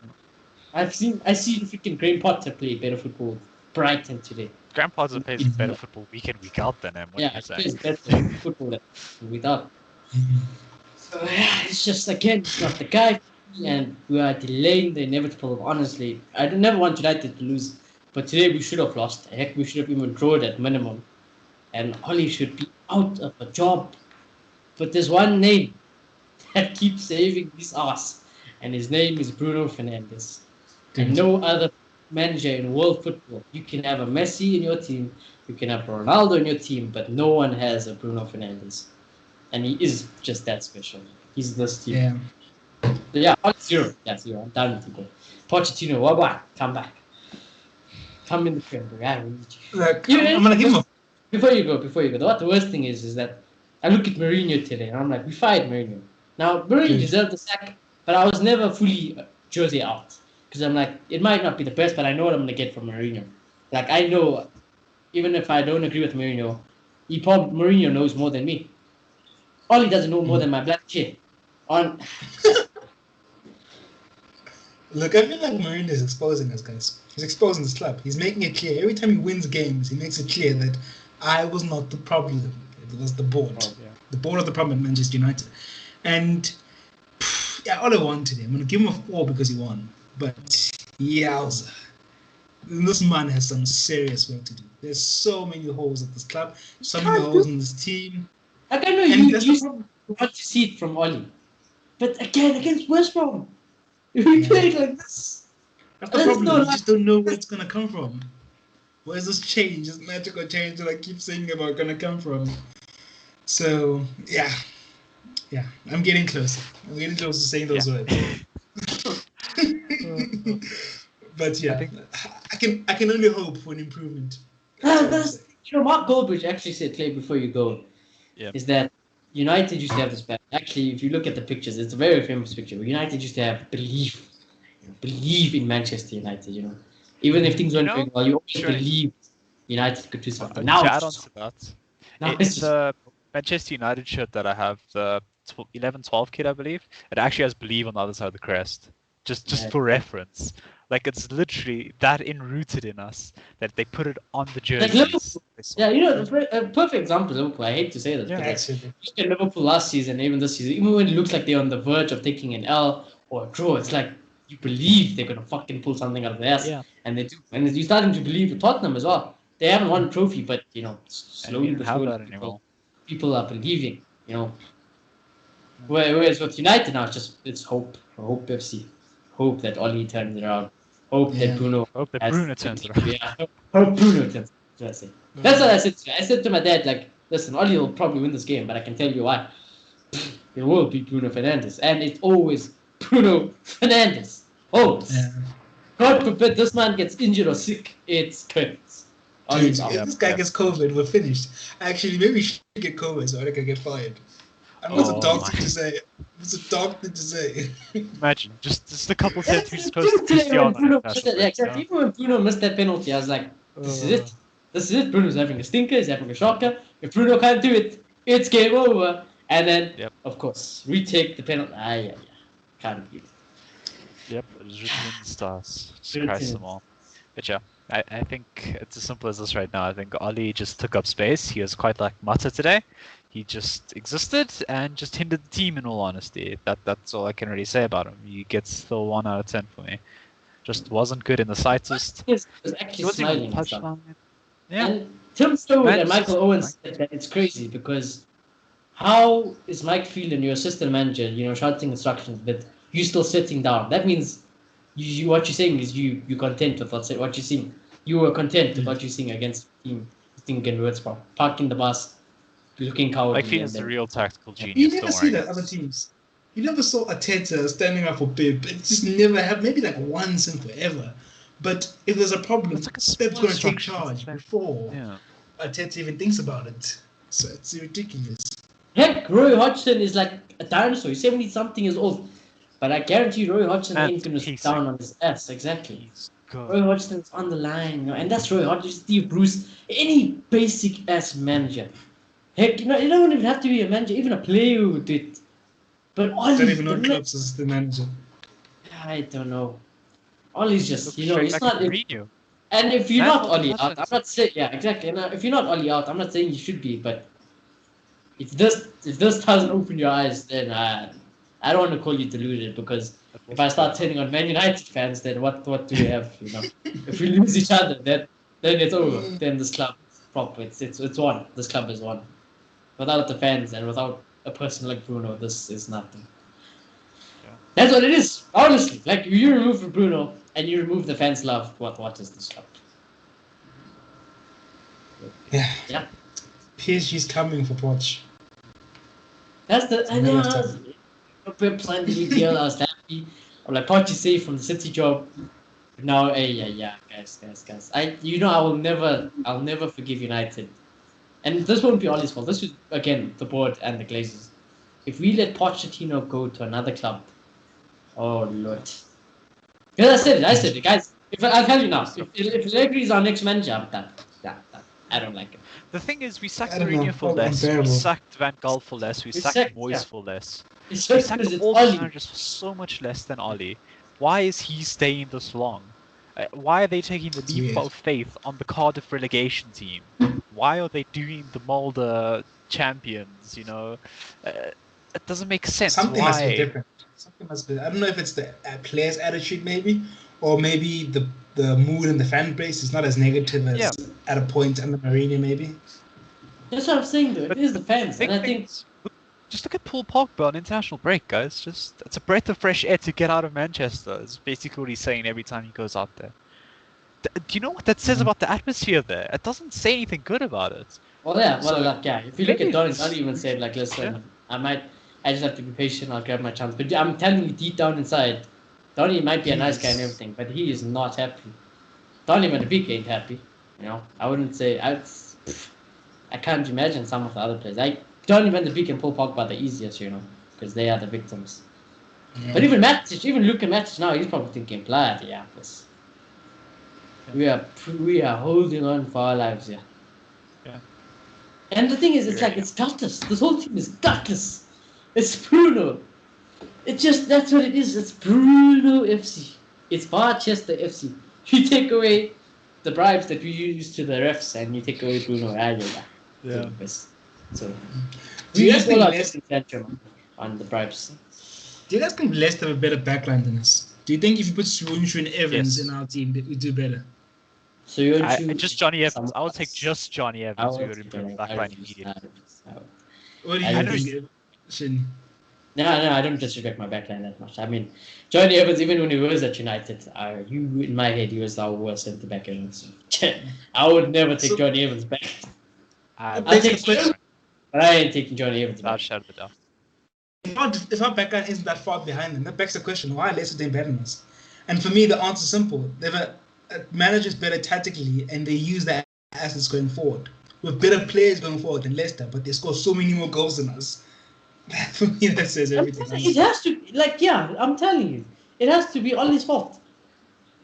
I see freaking Graham Potter play better football with Brighton today. Graham Potter plays better football week in, week out than him. What he plays better football than without. So it's just again, it's not the guy, and we are delaying the inevitable. Honestly, I never want United to lose, but today we should have lost. Heck, we should have even drawn at minimum, and Oli should be out of a job. But there's one name that keeps saving this ass, and his name is Bruno Fernandes. And no other manager in world football. You can have a Messi in your team, you can have Ronaldo in your team, but no one has a Bruno Fernandes. And he is just that special. He's this team. Yeah. So yeah, 0. Yeah, 0. I'm done with you, bro. Pochettino, what? Come back. Come in the Premier League. I need you. Look, You I'm gonna give him a Before you go, what the worst thing is that I look at Mourinho today and I'm like, we fired Mourinho. Now, Mourinho good. deserved the sack, but I was never fully Jose out. Because I'm like, it might not be the best, but I know what I'm going to get from Mourinho. Like, I know, even if I don't agree with Mourinho, Mourinho knows more than me. All he doesn't know more than my black chair. On Look, I feel like Mourinho is exposing us, guys. He's exposing this club. He's making it clear. Every time he wins games, he makes it clear that I was not the problem. It was the board. Oh, yeah. The board of the problem at Manchester United. And, yeah, all I want today. I'm going to give him a 4 because he won. But, yowza. This man has some serious work to do. There's so many holes at this club. So many holes in this team. like, I know And you that's the used problem. to want to see it from Oli. But again, against West Brom, we played like this. That's the There's problem. no You just don't know where it's going to come from. Where's this change, this magical change that I keep saying about going to come from? So, yeah. Yeah, I'm getting closer. I'm getting close to saying those words. But yeah, I can only hope for an improvement. Mark Goldbridge actually said, Clay, before you go, is that United used to have this bad. Actually, if you look at the pictures, it's a very famous picture. United used to have belief in Manchester United. Even if things weren't going well, you always believed United could do something. Now to it's add on just, to that, now in it's just the Manchester United shirt that I have, the 11-12 kit, I believe, it actually has "believe" on the other side of the crest, just for reference. Like, it's literally that enrooted in us that they put it on the like jerseys. Liverpool. Yeah, a perfect example of Liverpool. I hate to say this, Yeah, but actually. look at Liverpool last season, even this season, even when it looks like they're on the verge of taking an L or a draw, it's like you believe they're gonna fucking pull something out of their ass, Yeah. and they do. And you're starting to believe with Tottenham as well. They haven't won a trophy, but and we slowly don't but have surely, that anymore. people are believing. Whereas with United now, it's hope, hope FC, hope that Oli turns it around, hope that Bruno. Hope that has- Bruno turns it around. Yeah, hope Bruno turns. That's it. That's what I said. I said to my dad, like, listen, Oli will probably win this game, but I can tell you why. It will be Bruno Fernandes, and it's always Bruno Fernandes. Always. Yeah. God forbid this man gets injured or sick. It's curtains. Dude, Oli's if out. this guy gets COVID, we're finished. Actually, maybe we should get COVID so I can get fired. I know it's a dog thing to say. It's a dog thing to say. Imagine just a couple That's centimeters just close to today when Cristiano. Bruno International missed it. Yeah, break, exactly. Even when Bruno missed that penalty, I was like, this is it. This is it. Bruno's having a stinker. He's having a shocker. If Bruno can't do it, it's game over. And then, of course, retake the penalty. Yeah. Can't beat it. Yep, it was written in the stars. Just Christ them all. But yeah, I think it's as simple as this right now. I think Oli just took up space. He was quite like Mata today. He just existed and just hindered the team, in all honesty. That's all I can really say about him. He gets still 1 out of 10 for me. Just wasn't good in the slightest. He was actually smiling and stuff. Yeah. And Tim Stone and Michael Owens said that it's crazy because how is Mike Phelan, your assistant manager, shouting instructions, but you still sitting down? That means what you're saying is you content with what you're seeing. You were content with what you're seeing against the team. Thinking words from parking the bus, looking cowardly. Like Phelan's the real tactical genius. You never see that other teams. You never saw Arteta standing up for Pep. It just never happened. Maybe like once in forever. But if there's a problem, Pep's going to take charge before Arteta even thinks about it. So it's ridiculous. Heck, Roy Hodgson is like a dinosaur. He's 70-something years old. But I guarantee Roy Hodgson ain't going to sit down on his ass. Exactly. Roy Hodgson's on the line. And that's Roy Hodgson, Steve Bruce, any basic-ass manager. Heck, you don't even have to be a manager. Even a player would do it. But Oli... Don't even know clubs as the manager. I don't know. Oli's just, it's not... And if you're not Oli out, I'm not saying... Yeah, exactly. And if you're not Oli out, I'm not saying you should be, but... If this doesn't open your eyes, then I don't want to call you deluded, because if I start turning on Man United fans, then what do we have? If we lose each other, then it's over. Then this club is proper. It's won. This club is won. Without the fans and without a person like Bruno, this is nothing. Yeah. That's what it is. Honestly, like if you remove Bruno and you remove the fans' love, what is this club? Yeah. PSG's coming for Poch. That's the Pips signed the new deal. I was happy. I'm like, Poch is safe from the City job. Now, hey, yeah, guys. I'll never forgive United. And this won't be Ollie's fault. This is again the board and the Glazers. If we let Pochettino go to another club, oh Lord. Because I said it, guys. I'll tell you now, if Allegri is our next manager, I'm done. Done. I don't like him. The thing is, we sacked I don't know. Mourinho for That's less, we unbearable. sacked Van Gaal for less, we sacked Moyes for less. It's We just sacked because it's all the Ollie. managers for so much less than Ollie. Why is he staying this long? Why are they taking the leap weird. of faith on the Cardiff relegation team? Why are they doing the Mulder champions, you know? It doesn't make sense. Something Why? must be different. Something must be. I don't know if it's the players' attitude, maybe, or maybe the mood in the fan base is not as negative as at a point under Mourinho, maybe. That's what I'm saying, though. It is the fans, and I think. Just look at Paul Pogba on international break, guys. It's a breath of fresh air to get out of Manchester. It's basically what he's saying every time he goes out there. Do you know what that says about the atmosphere there? It doesn't say anything good about it. Well, yeah. If you look at Donny, Please. Donny even said, like, listen, I just have to be patient. I'll grab my chance. But I'm telling you, deep down inside, Donny might be a nice guy and everything, but he is not happy. Donny Van de Beek ain't happy. You know, I wouldn't say I can't imagine some of the other players. Donny Van de Beek and Paul Pogba are the easiest, you know, because they are the victims. Yeah. But even Matic, even Luka Matic now, he's probably thinking, bloody yeah, we are holding on for our lives here. Yeah. And the thing is, it's gutless. This whole team is gutless. It's Bruno. That's what it is. It's Bruno FC. It's VARchester FC. You take away the bribes that we use to the refs, and you take away Bruno. Yeah. So Do you guys think on the bribes? Do you guys think Leicester have a better backline than us? Do you think if you put Swoonshu and Evans in our team, that we do better? So you're just Johnny Evans. I would take just Johnny Evans. We would improve the backline immediately. What do you think, Shin? No, I don't disrespect my backline that much. I mean, Johnny Evans, even when he was at United, in my head, he was our worst centre back ever. So, I would never take Johnny Evans back. I'll take Shin, but I ain't taking Johnny Evans back. Shut it down. If our backline isn't that far behind them, that begs the question: why are Leicester doing better than us? And for me, the answer's simple: they've managers better tactically, and they use their assets going forward. With better players going forward than Leicester, but they score so many more goals than us. For me, that says everything. It has to, I'm telling you, it has to be Ollie's fault.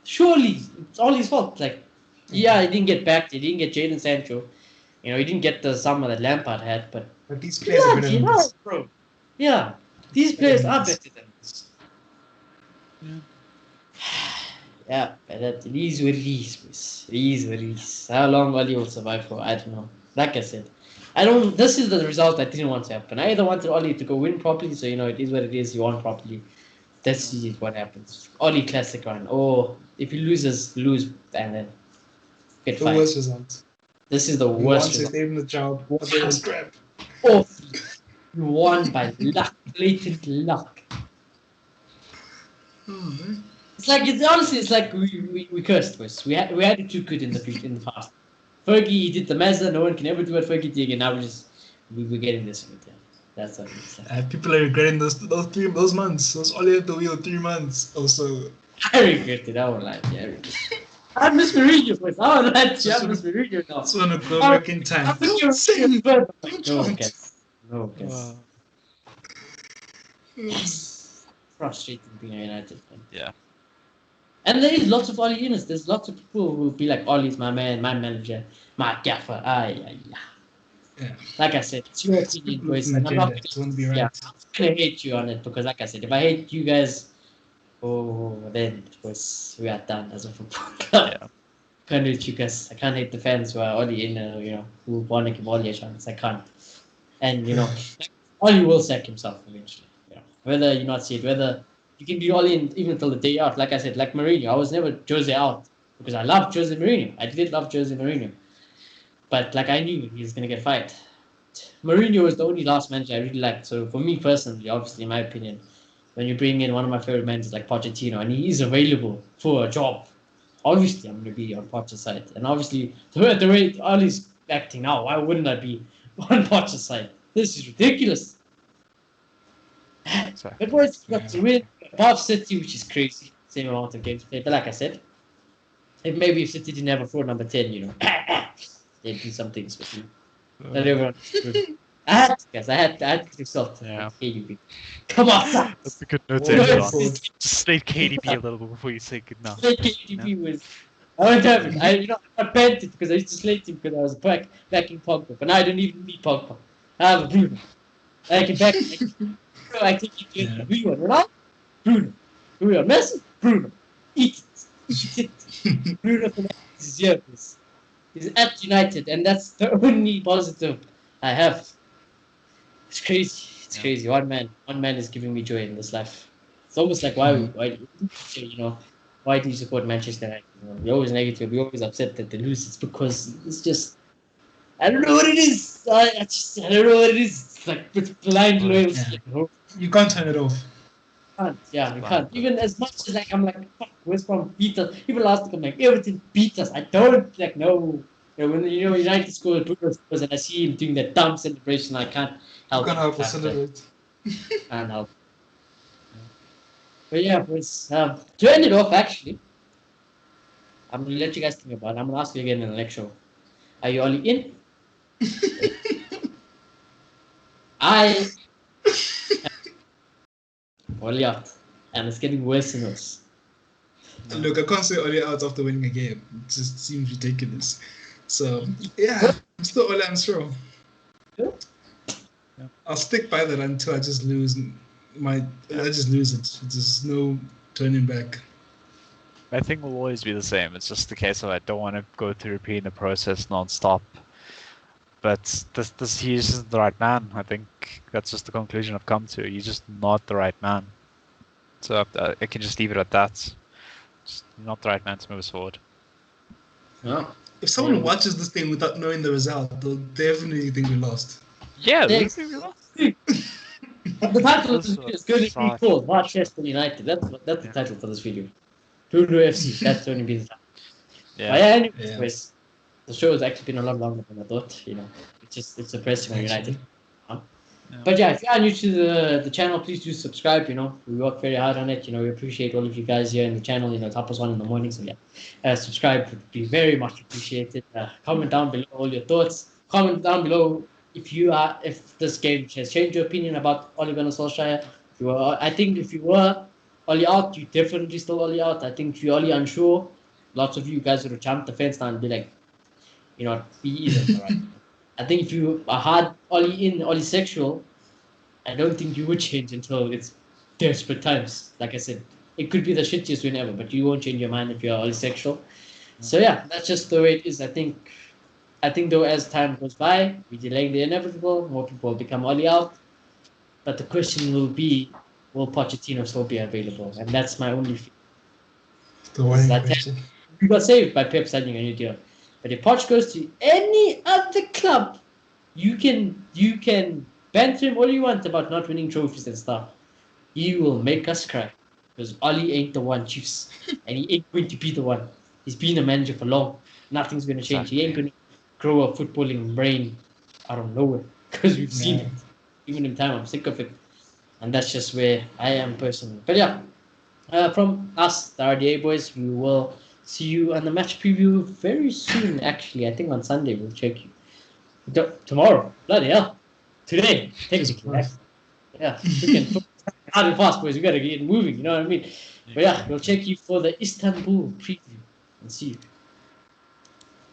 Surely, it's Ollie's fault. He didn't get backed. He didn't get Jadon Sancho. You know, he didn't get the summer that Lampard had. But these players are better than us, bro. Yeah, these players are better than us. Yeah, but it is what it is, boys. It is what it is. How long Ollie will survive for, I don't know. Like I said, this is the result I didn't want to happen. I either wanted Ollie to go win properly, so, you know, it is what it is, you won properly. This is what happens. Ollie classic run. Or if he loses, lose, and then get the fined. worst result. This is the worst result. They the job. Awful. You won by luck, blatant luck. It's like we cursed, boys. We had it too good in the past. Fergie did the Mazda. No one can ever do what Fergie did, and now we're getting this with them. That's what it's like. People are regretting those months. Those Ollie at the wheel 3 months or so. I regret it. I won't lie. I miss Mourinho, boys. I won't lie to you. I miss Mourinho now. I just want to go back in time. No guess. Yes. Frustrating being a United fan. Yeah. And there is lots of Ollie units. There's lots of people who will be like, Ollie's my man, my manager, my gaffer. Yeah. Like I said, it's your opinion, boys. And I'm not going to hate you on it because, like I said, if I hate you guys, then boys, we are done as a football club. Yeah. Can't hate you guys. I can't hate the fans who are Ollie in, who want to give Ollie a chance. I can't. And, Ollie will sack himself eventually. Whether you not see it, whether you can be Ollie even until the day out. Like I said, like Mourinho, I was never Jose out because I loved Jose Mourinho. I did love Jose Mourinho. But I knew he was going to get fired. Mourinho was the only last manager I really liked. So for me personally, obviously, in my opinion, when you bring in one of my favorite managers like Pochettino and he is available for a job, obviously I'm going to be on Poch's side. And obviously, the way Ollie's acting now, why wouldn't I be on Poch's side? This is ridiculous. So, But boys got to win above City, which is crazy. Same amount of games played. But like I said, if maybe if City didn't have a fraud number 10, they'd do some things with you. Not everyone. I had to, guys. I had to salt. Yeah. KDB. Come on, son. that's a good note to Whoa, end whoa. on. Just leave KDB a little bit before you say good night. KDB was. I won't have it. I bent it because I used to slate him because I was backing Pogba. But now I don't even need Pogba. I have a Bruno. I can back. I think you can. Who you want? Ronaldo? Bruno. Who you want? Messi? Bruno. Eat it. Bruno Fernandes is here. He's at United, and that's the only positive I have. It's crazy. It's crazy. One man is giving me joy in this life. It's almost like why why do you support Manchester United? You're always negative. You're always upset that they lose. It's because it's just I don't know what it is. I don't know what it is. It's like it's blind loyalty. Yeah. You can't turn it off. You can't. Even as much as I'm like, fuck, West Brom beat us. Even last week I'm like, Everton beat us. I don't know. When United scored, Bruno scores, and I see him doing that dumb celebration, I can't help. You can't help but celebrate. Can't help. But yeah, boys. To end it off, actually, I'm gonna let you guys think about it. I'm gonna ask you again in the next show. Are you all in? I Oli out, and it's getting worse and worse. Look, I can't say Oli out after winning a game. It just seems ridiculous. So, yeah, I'm still Oli Armstrong. Yeah. I'll stick by that until I just lose I just lose it. There's no turning back. I think will always be the same. It's just the case of I don't want to go through repeating the process non-stop. But he isn't the right man. I think that's just the conclusion I've come to. He's just not the right man. So I can just leave it at that. Just not the right man to move us forward. Yeah. If someone watches this thing without knowing the result, they'll definitely think we lost. Yeah, Thanks. we lost. The title of this video is going to be called VARchester United. That's the title for this video. Bruno FC. That's going to be the title. Yeah. But anyways, the show has actually been a lot longer than I thought. It's depressing on United. But yeah, if you are new to the channel, please do subscribe. We work very hard on it. We appreciate all of you guys here in the channel. It's half past 1 in the morning, so yeah, subscribe would be very much appreciated. Comment down below all your thoughts. Comment down below if this game has changed your opinion about Ole Gunnar Solskjaer. I think if you were Ole out, you definitely still Ole out. I think if you're Ole unsure, lots of you guys would have jumped the fence down and be like, be easy, all right. I think if you are hard Ole in, Ole sexual, I don't think you would change until it's desperate times. Like I said, it could be the shittiest win ever, but you won't change your mind if you're Ole sexual. So yeah, that's just the way it is. I think though as time goes by, we're delaying the inevitable. More people will become Ole out. But the question will be, will Pochettino still be available? And that's my only fear. The one question. We got saved by Pep signing a new deal. But if Poch goes to any other club, you can banter him all you want about not winning trophies and stuff. He will make us cry. Because Oli ain't the one, Chiefs. And he ain't going to be the one. He's been a manager for long. Nothing's going to change. Exactly. He ain't going to grow a footballing brain out of nowhere. Because we've seen it. Even in time, I'm sick of it. And that's just where I am personally. But yeah, from us, the RDA boys, we will see you on the match preview very soon, actually. I think on Sunday we'll check you. Tomorrow. Bloody hell. Today. Technically. Yeah. We can hard and fast, boys. We got to get moving. You know what I mean? But yeah, we'll check you for the Istanbul preview. And see you.